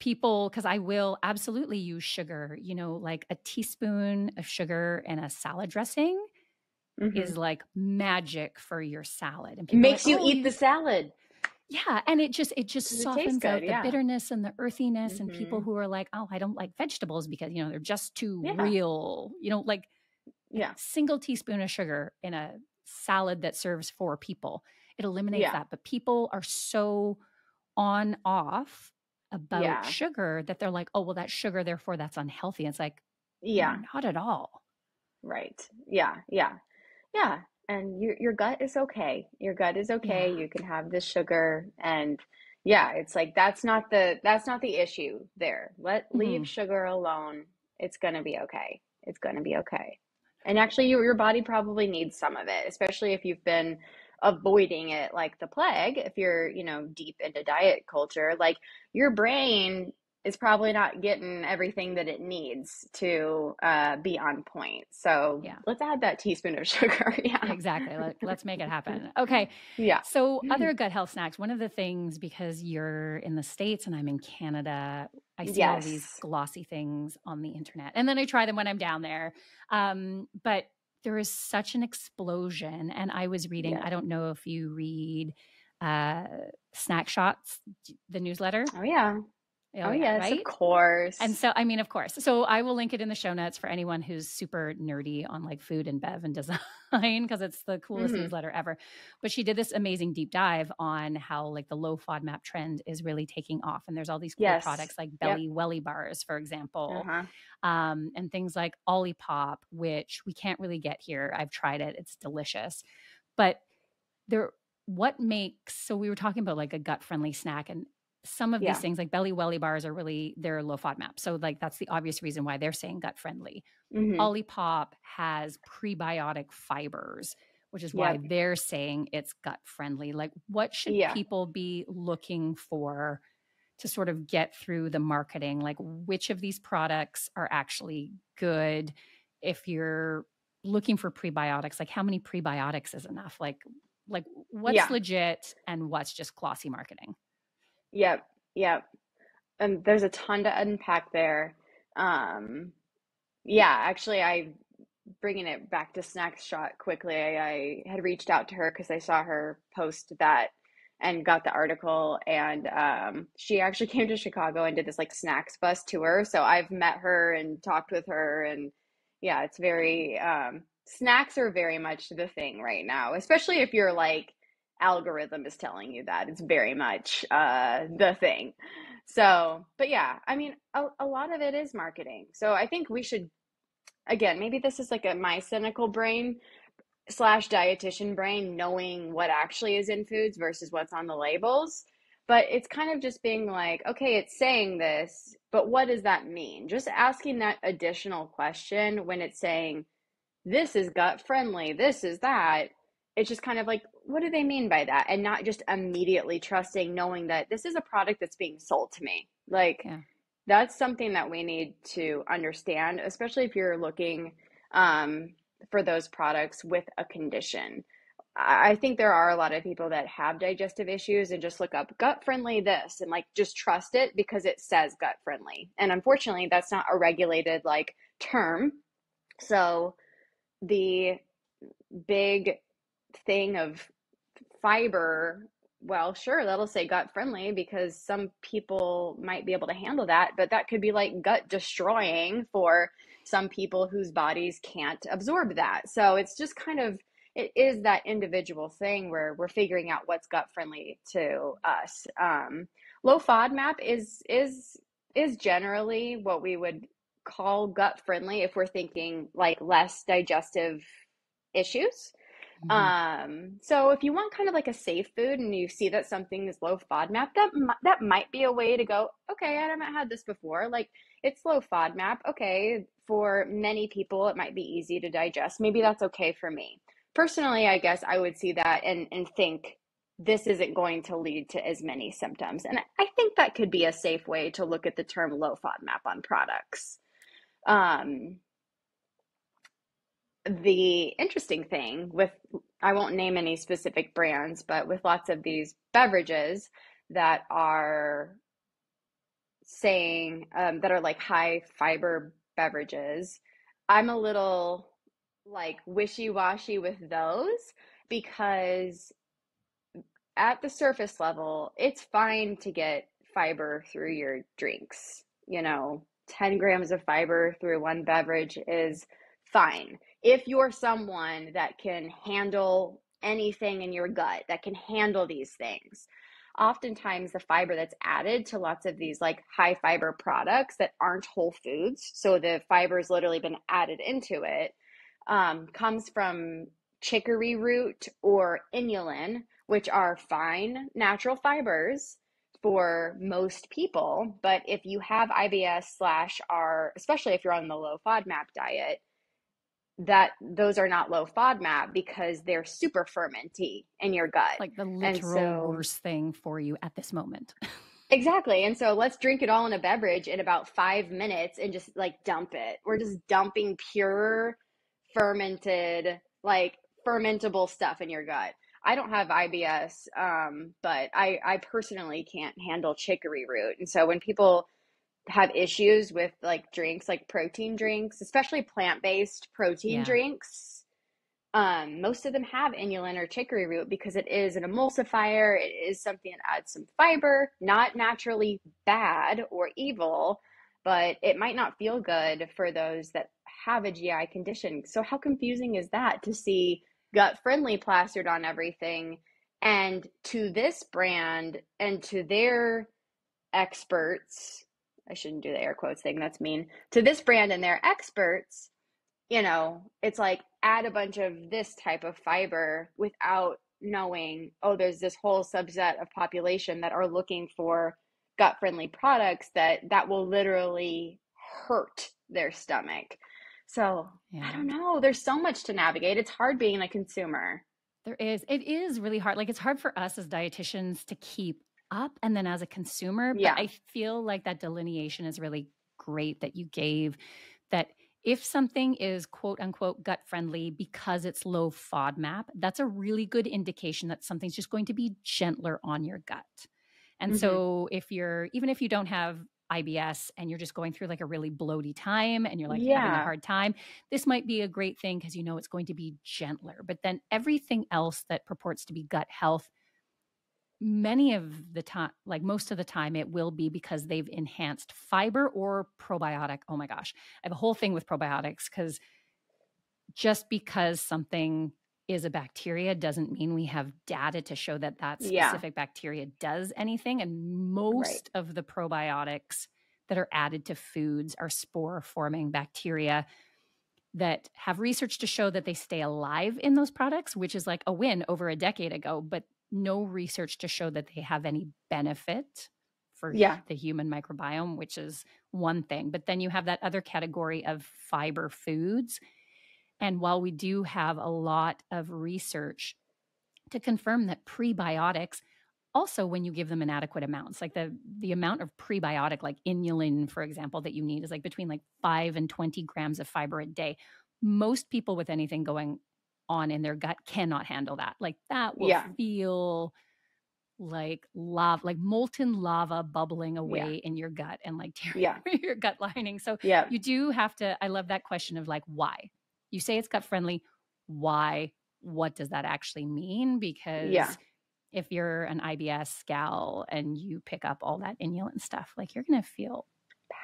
people, because I will absolutely use sugar, you know, like a teaspoon of sugar in a salad dressing is like magic for your salad. And people makes you eat the salad. Yeah. And it just softens out the bitterness and the earthiness. And people who are like, oh, I don't like vegetables because, you know, they're just too real, you know, like a single teaspoon of sugar in a salad that serves 4 people, it eliminates that. But people are so on off about sugar that they're like, oh, well, that's sugar, therefore that's unhealthy. It's like, not at all. Right. Yeah. And your gut is okay. Your gut is okay. You can have this sugar and it's like that's not the issue there. Leave sugar alone. It's gonna be okay. It's gonna be okay. And actually your body probably needs some of it, especially if you've been avoiding it like the plague. If you're, you know, deep into diet culture, like your brain is probably not getting everything that it needs to be on point. So let's add that teaspoon of sugar. Exactly. Let's make it happen. Okay. Yeah. So other gut health snacks, one of the things, because you're in the States and I'm in Canada, I see all these glossy things on the internet and then I try them when I'm down there. But there is such an explosion. And I was reading, I don't know if you read Snack Shots, the newsletter. Oh, yeah. Oh yes, right? Of course. And so, I mean, of course. So I will link it in the show notes for anyone who's super nerdy on like food and bev and design because it's the coolest newsletter ever. But she did this amazing deep dive on how like the low FODMAP trend is really taking off. And there's all these cool products like Belly Welly bars, for example, and things like Olipop, which we can't really get here. I've tried it. It's delicious. But so we were talking about like a gut-friendly snack and some of these Yeah. things like Belly Welly bars are really, they're low FODMAP. So like that's the obvious reason why they're saying gut friendly. Mm-hmm. Olipop has prebiotic fibers, which is why Yep. they're saying it's gut friendly. Like what should Yeah. people be looking for to sort of get through the marketing? Like which of these products are actually good? If you're looking for prebiotics, like how many prebiotics is enough? Like what's Yeah. legit and what's just glossy marketing? Yep. Yep. And there's a ton to unpack there. Um, yeah, actually, I bringing it back to Snack Shot quickly. I had reached out to her because I saw her post that and got the article, and she actually came to Chicago and did this like snacks bus tour. So I've met her and talked with her, and yeah, it's very snacks are very much the thing right now, especially if your like algorithm is telling you that it's very much the thing. So, but yeah, I mean, a lot of it is marketing. So I think we should, again, maybe this is like a my cynical brain slash dietitian brain, knowing what actually is in foods versus what's on the labels. But it's kind of just being like, okay, it's saying this, but what does that mean? Just asking that additional question when it's saying, this is gut friendly, this is that. It's just kind of like, what do they mean by that? And not just immediately trusting, knowing that this is a product that's being sold to me. Like, Yeah. that's something that we need to understand, especially if you're looking for those products with a condition. I think there are a lot of people that have digestive issues and just look up gut friendly this and like just trust it because it says gut friendly. And unfortunately, that's not a regulated like term. So the big thing of fiber, well, sure, that'll say gut friendly because some people might be able to handle that, but that could be like gut destroying for some people whose bodies can't absorb that. So it's just kind of, it is that individual thing where we're figuring out what's gut friendly to us. Low FODMAP is generally what we would call gut friendly if we're thinking like less digestive issues. Mm-hmm. So if you want kind of like a safe food and you see that something is low FODMAP, that might be a way to go, okay, I haven't had this before. Like it's low FODMAP. Okay, for many people it might be easy to digest. Maybe that's okay for me. Personally, I guess I would see that and think this isn't going to lead to as many symptoms. And I think that could be a safe way to look at the term low FODMAP on products. Um, the interesting thing with, I won't name any specific brands, but with lots of these beverages that are saying that are like high fiber beverages, I'm a little like wishy-washy with those because at the surface level, it's fine to get fiber through your drinks. 10 grams of fiber through one beverage is fine. If you're someone that can handle anything in your gut, that can handle these things, oftentimes the fiber that's added to lots of these like high fiber products that aren't whole foods, so the fiber's literally been added into it, comes from chicory root or inulin, which are fine natural fibers for most people. But if you have IBS slash are, especially if you're on the low FODMAP diet, that those are not low FODMAP because they're super fermenty in your gut. Like the And literal so, worst thing for you at this moment. exactly. And so let's drink it all in a beverage in about 5 minutes and just like dump it. We're just dumping pure fermented, like fermentable stuff in your gut. I don't have IBS, but I personally can't handle chicory root. And so when people have issues with like drinks, like protein drinks, especially plant-based protein Yeah. drinks, most of them have inulin or chicory root because it is an emulsifier. It is something that adds some fiber, not naturally bad or evil, but it might not feel good for those that have a GI condition. So how confusing is that to see gut friendly plastered on everything? And to this brand and to their experts, I shouldn't do the air quotes thing, that's mean. To this brand and their experts, it's like add a bunch of this type of fiber without knowing, oh, there's this whole subset of population that are looking for gut friendly products that will literally hurt their stomach. So I don't know. There's so much to navigate. It's hard being a consumer. There is. It is really hard. Like, it's hard for us as dietitians to keep up, and then as a consumer. But I feel like that delineation is really great that you gave, that if something is quote unquote gut friendly because it's low FODMAP, that's a really good indication that something's just going to be gentler on your gut. And so even if you don't have IBS and you're just going through like a really bloaty time and you're like having a hard time, this might be a great thing because you know it's going to be gentler. But then everything else that purports to be gut health, many of the time, like most of the time, it will be because they've enhanced fiber or probiotic. Oh my gosh, I have a whole thing with probiotics, because just because something is a bacteria doesn't mean we have data to show that that specific bacteria does anything. And most of the probiotics that are added to foods are spore-forming bacteria that have research to show that they stay alive in those products, which is like a win over a decade ago, but no research to show that they have any benefit for the human microbiome, which is one thing. But then you have that other category of fiber foods. And while we do have a lot of research to confirm that prebiotics, also when you give them inadequate amounts, like the amount of prebiotic, like inulin, for example, that you need is like between like 5 and 20 grams of fiber a day. Most people with anything going on in their gut cannot handle that. Like that will feel like lava, like molten lava bubbling away in your gut and like tearing your gut lining. So you do have to, I love that question of like, why? You say it's gut friendly. Why? What does that actually mean? Because if you're an IBS gal and you pick up all that inulin stuff, like you're going to feel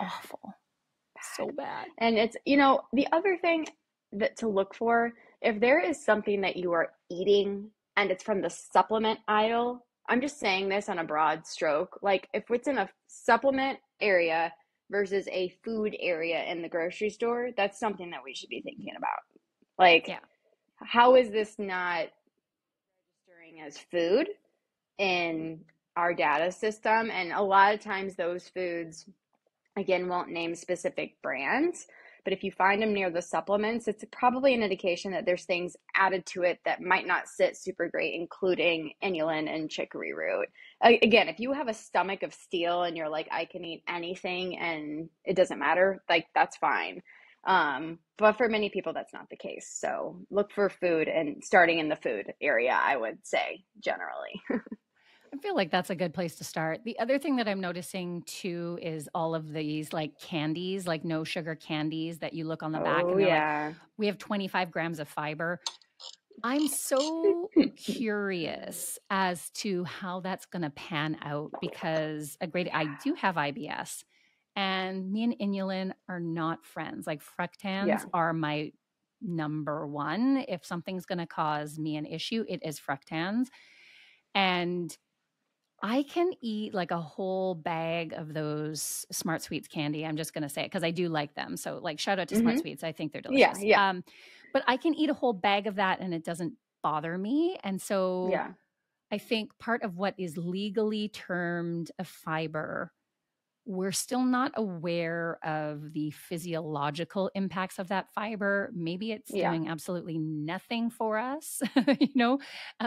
awful. So bad. And it's, the other thing that to look for, if there is something that you are eating and it's from the supplement aisle, I'm just saying this on a broad stroke, like if it's in a supplement area versus a food area in the grocery store, that's something that we should be thinking about. Like, how is this not registering as food in our data system? And a lot of times those foods, again, won't name specific brands, but if you find them near the supplements, it's probably an indication that there's things added to it that might not sit super great, including inulin and chicory root. Again, if you have a stomach of steel and you're like, I can eat anything and it doesn't matter, like that's fine. But for many people, that's not the case. So look for food, and starting in the food area, I would say generally. I feel like that's a good place to start. The other thing that I'm noticing too is all of these like candies, like no sugar candies that you look on the back and they're like, we have 25 grams of fiber. I'm so curious as to how that's going to pan out, because I do have IBS, and me and inulin are not friends. Like fructans are my number one. If something's going to cause me an issue, it is fructans. And I can eat like a whole bag of those Smart Sweets candy. I'm just going to say it because I do like them. So like shout out to Smart Sweets. I think they're delicious. But I can eat a whole bag of that and it doesn't bother me. And so I think part of what is legally termed a fiber, we're still not aware of the physiological impacts of that fiber. Maybe it's doing absolutely nothing for us,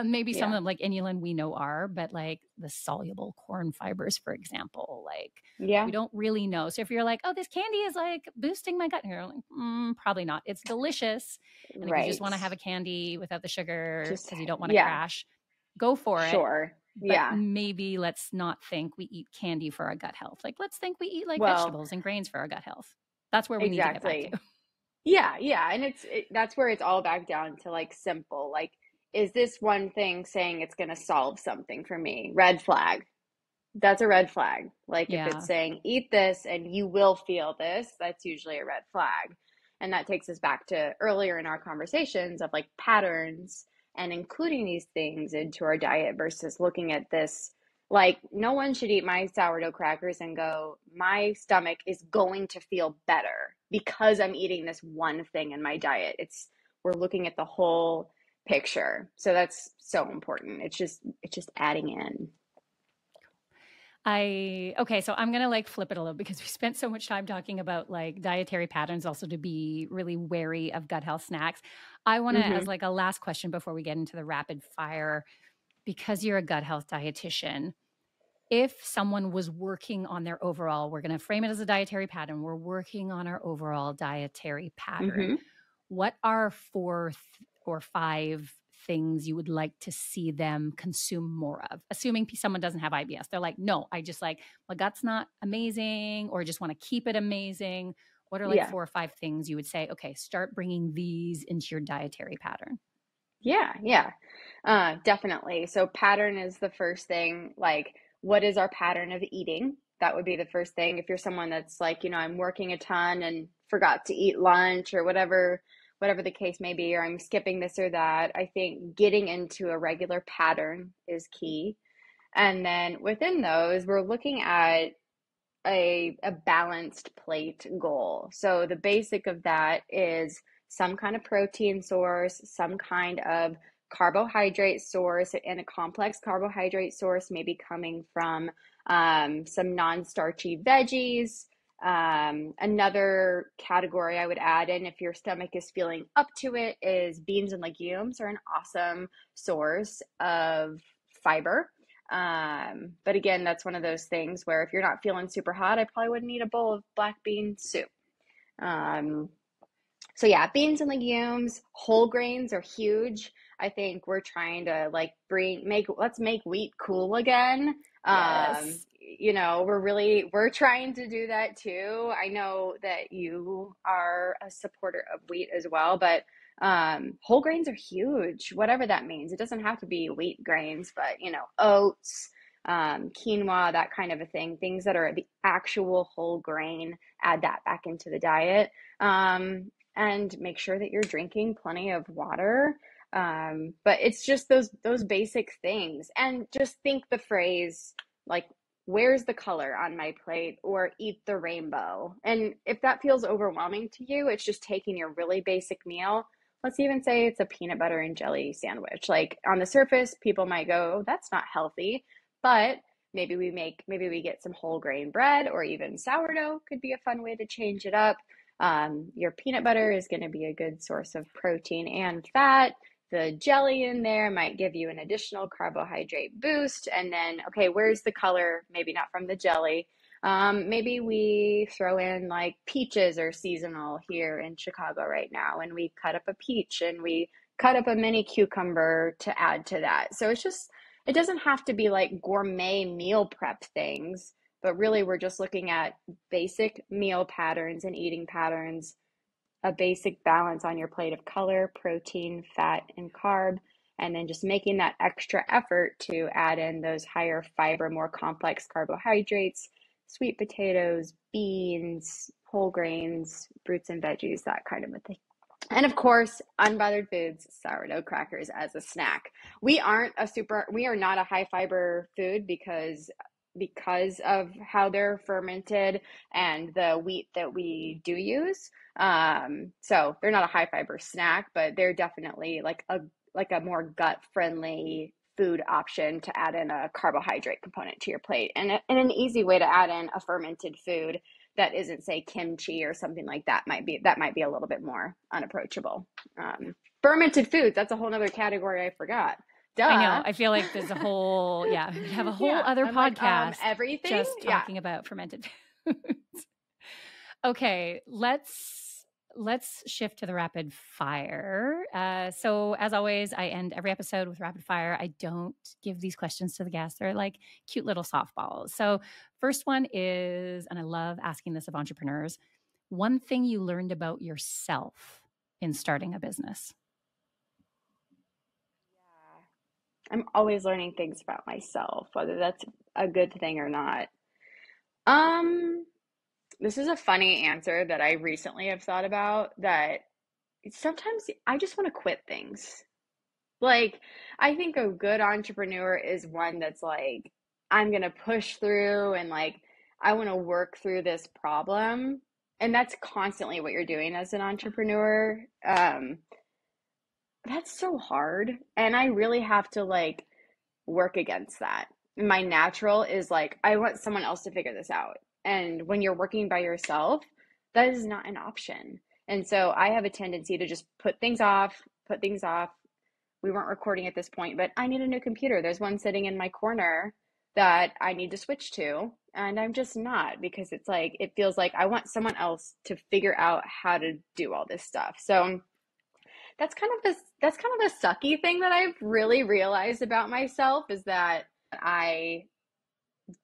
maybe some of them like inulin we know are, but like the soluble corn fibers, for example, like we don't really know. So if you're like, oh, this candy is like boosting my gut, and you're like, probably not. It's delicious. And if you just want to have a candy without the sugar because you don't want to crash, go for it. But maybe let's not think we eat candy for our gut health. Like, let's think we eat like vegetables and grains for our gut health. That's where we need to get back to. Yeah. And that's where it's all back down to like simple. Like, is this one thing saying it's going to solve something for me? Red flag. That's a red flag. Like if it's saying eat this and you will feel this, that's usually a red flag. And that takes us back to earlier in our conversations of like patterns and including these things into our diet versus looking at this, like no one should eat my sourdough crackers and go, my stomach is going to feel better because I'm eating this one thing in my diet. We're looking at the whole picture. So that's so important. It's just adding in. Okay, so I'm going to like flip it a little because we spent so much time talking about like dietary patterns, also to be really wary of gut health snacks. I want to, as Mm-hmm. like a last question before we get into the rapid fire, because you're a gut health dietitian, if someone was working on their overall, we're going to frame it as a dietary pattern, we're working on our overall dietary pattern. Mm-hmm. What are or five things you would like to see them consume more of? Assuming someone doesn't have IBS. They're like, no, I just like, my gut's not amazing, or just want to keep it amazing. What are like Yeah. 4 or 5 things you would say, okay, start bringing these into your dietary pattern? Yeah. Yeah. Definitely. So pattern is the first thing. Like, what is our pattern of eating? That would be the first thing. If you're someone that's like, I'm working a ton and forgot to eat lunch or whatever the case may be, or I'm skipping this or that, I think getting into a regular pattern is key. And then within those, we're looking at a balanced plate goal. So the basic of that is some kind of protein source, some kind of carbohydrate source, and a complex carbohydrate source, maybe coming from some non-starchy veggies. Another category I would add in, if your stomach is feeling up to it, is beans and legumes are an awesome source of fiber. But again, that's one of those things where if you're not feeling super hot, I probably wouldn't eat a bowl of black bean soup. Um, so yeah, beans and legumes, whole grains are huge. I think we're trying to like let's make wheat cool again. Yes. We're trying to do that too. I know that you are a supporter of wheat as well, but whole grains are huge, whatever that means. It doesn't have to be wheat grains, but oats, quinoa, that kind of a thing, things that are the actual whole grain, add that back into the diet. And make sure that you're drinking plenty of water. But it's just those basic things. And just think the phrase like, where's the color on my plate, or eat the rainbow. And if that feels overwhelming to you, it's just taking your really basic meal. Let's even say it's a peanut butter and jelly sandwich. Like on the surface, people might go, oh, that's not healthy. But maybe we get some whole grain bread, or even sourdough could be a fun way to change it up. Your peanut butter is going to be a good source of protein and fat. The jelly in there might give you an additional carbohydrate boost. And then, okay, where's the color? Maybe not from the jelly. Maybe we throw in like peaches are seasonal here in Chicago right now, and we cut up a peach and we cut up a mini cucumber to add to that. So it doesn't have to be like gourmet meal prep things, but really we're just looking at basic meal patterns and eating patterns, a basic balance on your plate of color, protein, fat, and carb, and then just making that extra effort to add in those higher fiber, more complex carbohydrates, sweet potatoes, beans, whole grains, fruits and veggies, that kind of a thing. And of course, Unbothered Foods, sourdough crackers as a snack. We are not a high fiber food because of how they're fermented and the wheat that we do use. So they're not a high fiber snack, but they're definitely like a more gut friendly food option to add in a carbohydrate component to your plate, and an easy way to add in a fermented food that isn't, say, kimchi or something like that might be a little bit more unapproachable. Fermented foods, that's a whole nother category I forgot. Duh. I know. I feel like there's a whole, we have a whole other I'm podcast like, everything just talking about fermented foods. Okay, let's shift to the rapid fire. So as always, I end every episode with rapid fire. I don't give these questions to the guests. They're like cute little softballs. So first one is, and I love asking this of entrepreneurs, one thing you learned about yourself in starting a business. I'm always learning things about myself, whether that's a good thing or not. This is a funny answer that I recently have thought about, that sometimes I just want to quit things. Like, I think a good entrepreneur is one that's like, I'm going to push through and like, I want to work through this problem. And that's constantly what you're doing as an entrepreneur. That's so hard. And I really have to like work against that. my natural is like, I want someone else to figure this out. And when you're working by yourself, that is not an option. And so I have a tendency to just put things off, put things off. We weren't recording at this point, but I need a new computer. There's one sitting in my corner that I need to switch to, and I'm just not, because it's like, it feels like I want someone else to figure out how to do all this stuff. So that's kind of a sucky thing that I've really realized about myself, is that I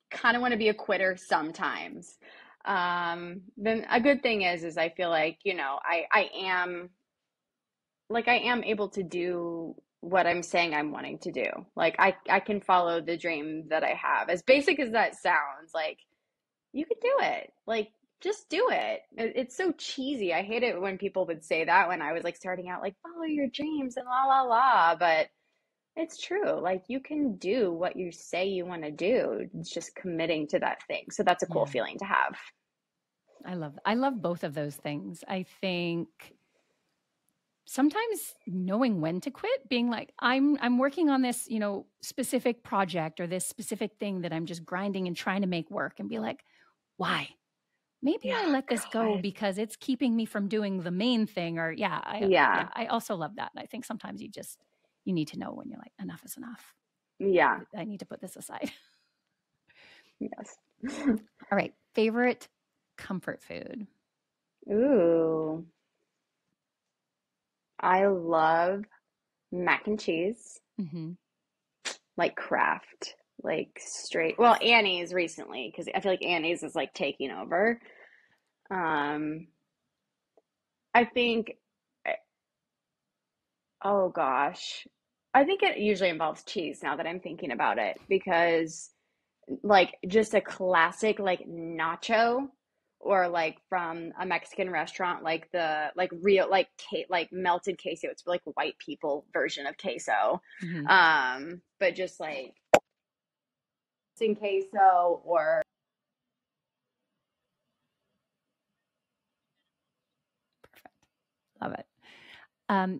kind of want to be a quitter sometimes. Then a good thing is I feel like, I am able to do what I'm saying I'm wanting to do. Like I can follow the dream that I have. As basic as that sounds, like, you could do it. Like, just do it. It's so cheesy. I hate it when people would say that when I was like starting out, like, follow your dreams and la la la. But it's true. Like, you can do what you say you want to do. It's just committing to that thing. So that's a cool feeling to have. I love both of those things. I think sometimes knowing when to quit, being like, I'm working on this, specific project or this specific thing that I'm just grinding and trying to make work, and be like, why? Maybe I let this go because it's keeping me from doing the main thing. Or I also love that. I think sometimes you need to know when you're like, enough is enough. Yeah. I need to put this aside. Yes. All right. Favorite comfort food? Ooh. I love mac and cheese. Mm-hmm. Like Kraft, like straight. Well, Annie's recently, because I feel like Annie's is like taking over. I think, oh gosh, I think it usually involves cheese now that I'm thinking about it, because like just a classic like nacho, or like from a Mexican restaurant, like the like real like melted queso. It's like white people version of queso. Mm-hmm. But just like in queso or Perfect. Love it.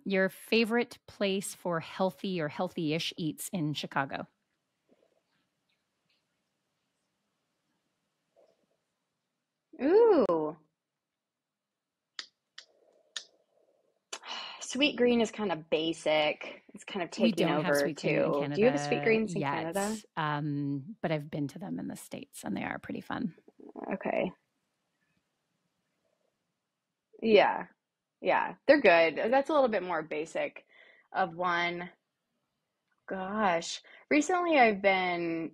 Your favorite place for healthy or healthy-ish eats in Chicago? ooh. Sweet green is kind of basic. It's kind of We taking don't have over sweet green in too. Do you have a sweet Canada greens in yet, Canada? but I've been to them in the States, and they are pretty fun. Okay. Yeah. Yeah. They're good. That's a little bit more basic of one. Gosh. Recently I've been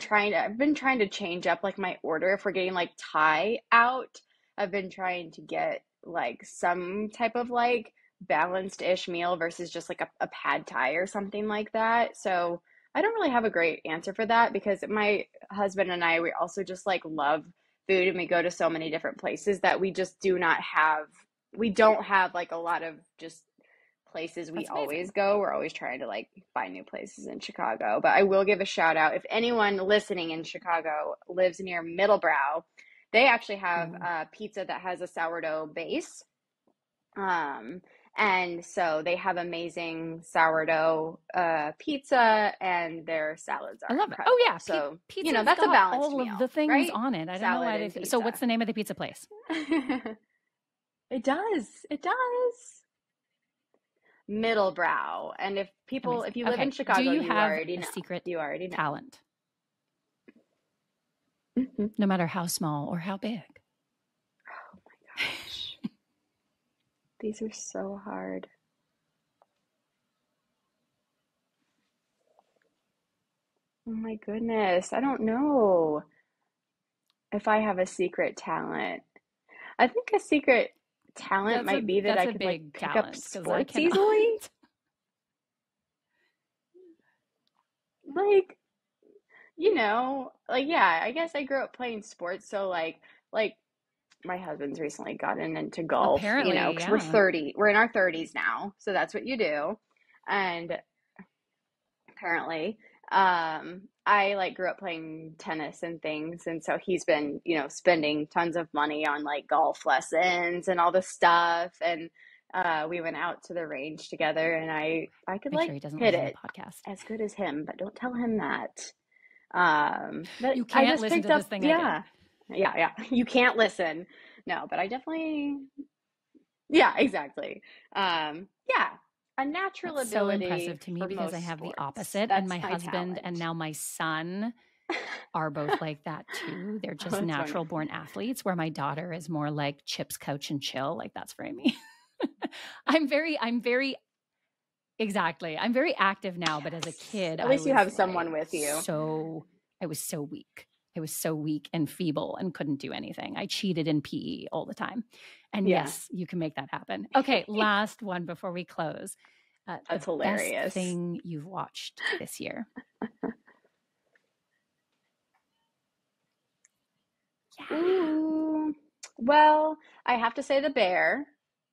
trying to change up like my order. If we're getting like Thai out, I've been trying to get like some type of like balanced-ish meal versus just like a pad Thai or something like that. So I don't really have a great answer for that, because my husband and I, we also just like love food, and we go to so many different places that we don't have like a lot of just places we That's amazing. always go. We're always trying to like find new places in Chicago. But I will give a shout out, if anyone listening in Chicago lives near Middlebrow, they actually have a pizza that has a sourdough base. And so they have amazing sourdough pizza, and their salads are I love incredible. it. Oh yeah, So, pizza's that's a got balanced all meal, of the things right? on it. I don't know Salad why and they. So what's pizza. the name of the pizza place? It does. It does. Middlebrow. And Amazing. if you live in Okay. Do Chicago, you you have already a know. secret You already know. talent, Mhm. no matter how small or how big? Oh my gosh. These are so hard. Oh my goodness. I don't know if I have a secret talent. I think a secret talent might be that That's I a could like big pick up talent, because I sports cannot. easily. Like, like, yeah, I guess I grew up playing sports. So like my husband's recently gotten into golf, Apparently, because yeah. we're in our 30s now. So that's what you do. And apparently, I like grew up playing tennis and things. And so he's been, spending tons of money on like golf lessons and all this stuff. And we went out to the range together, and I could Make like sure he doesn't hit listen to it the podcast. as good as him, but don't tell him that. But You I can't just listen picked to up, this thing yeah, again. yeah. You can't listen. No, but I definitely, yeah, exactly. Yeah, a natural That's so ability impressive to me for because I most have the sports. opposite, and That's my my husband and talent. now my son are both like that too. They're Oh, just that's funny. natural born athletes, where my daughter is more like chips, couch, and chill. Like that's for me. I'm very exactly. I'm very active now, but as a kid, At I least you was have someone like with you. I was so weak. I was so weak and feeble and couldn't do anything. I cheated in PE all the time. And Yeah, yes, you can make that happen. Okay, last one before we close. The that's best hilarious. thing you've watched this year? Yeah. Ooh. Well, I have to say The Bear.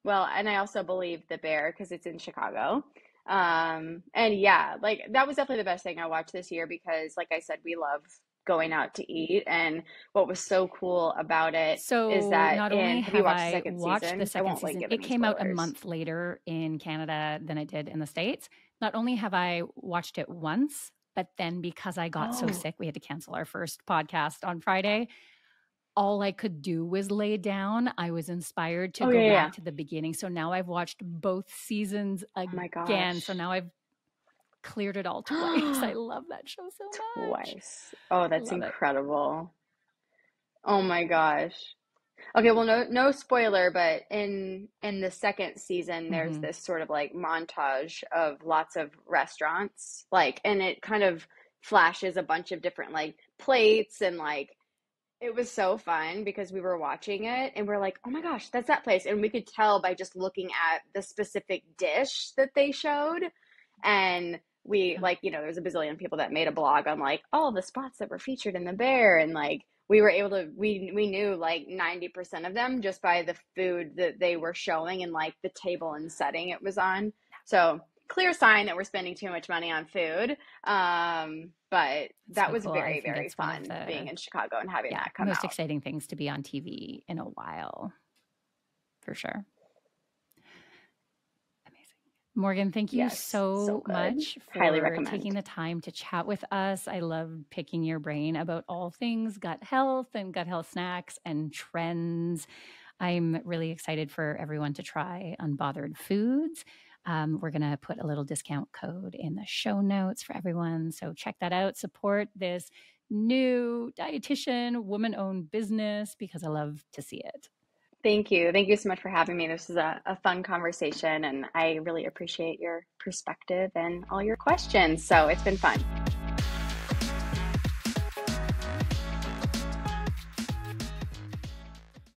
Well, and I also believe The Bear because it's in Chicago. And yeah, like that was definitely the best thing I watched this year because, like I said, we love going out to eat. And what was so cool about it is So that not only have you have watched the I second watched the season? I second won't like season, give it any came out a spoilers. month later in Canada than it did in the States. Not only have I watched it once, but then because I got so Oh, sick, we had to cancel our first podcast on Friday. All I could do was lay down. I was inspired to oh go yeah, back yeah. to the beginning. So now I've watched both seasons Oh my again. So gosh. now I've cleared it all twice. I love that show so much. Twice. Oh, I that's love it. incredible. Oh my gosh. Okay, well, no spoiler, but in the second season, there's Mm-hmm. this sort of like montage of lots of restaurants, like, and it kind of flashes a bunch of different like plates and like it was so fun because we were watching it and we're like, oh my gosh, that's that place, and we could tell by just looking at the specific dish that they showed, and we like, there's a bazillion people that made a blog on like all the spots that were featured in The Bear, and like we were able to we knew like 90% of them just by the food that they were showing and like the table and setting it was on. So clear sign that we're spending too much money on food. But It's that so was cool. I very, think very it's one of fun being the in Chicago and having that come most out. exciting things to be on TV in a while, for sure. Amazing. Morgan, thank you Yes, so so good. much Highly for recommend. taking the time to chat with us. I love picking your brain about all things gut health and gut health snacks and trends. I'm really excited for everyone to try Unbothered Foods. We're going to put a little discount code in the show notes for everyone. So check that out. Support this new dietitian, woman-owned business because I love to see it. Thank you. Thank you so much for having me. This is a fun conversation, and I really appreciate your perspective and all your questions. So it's been fun.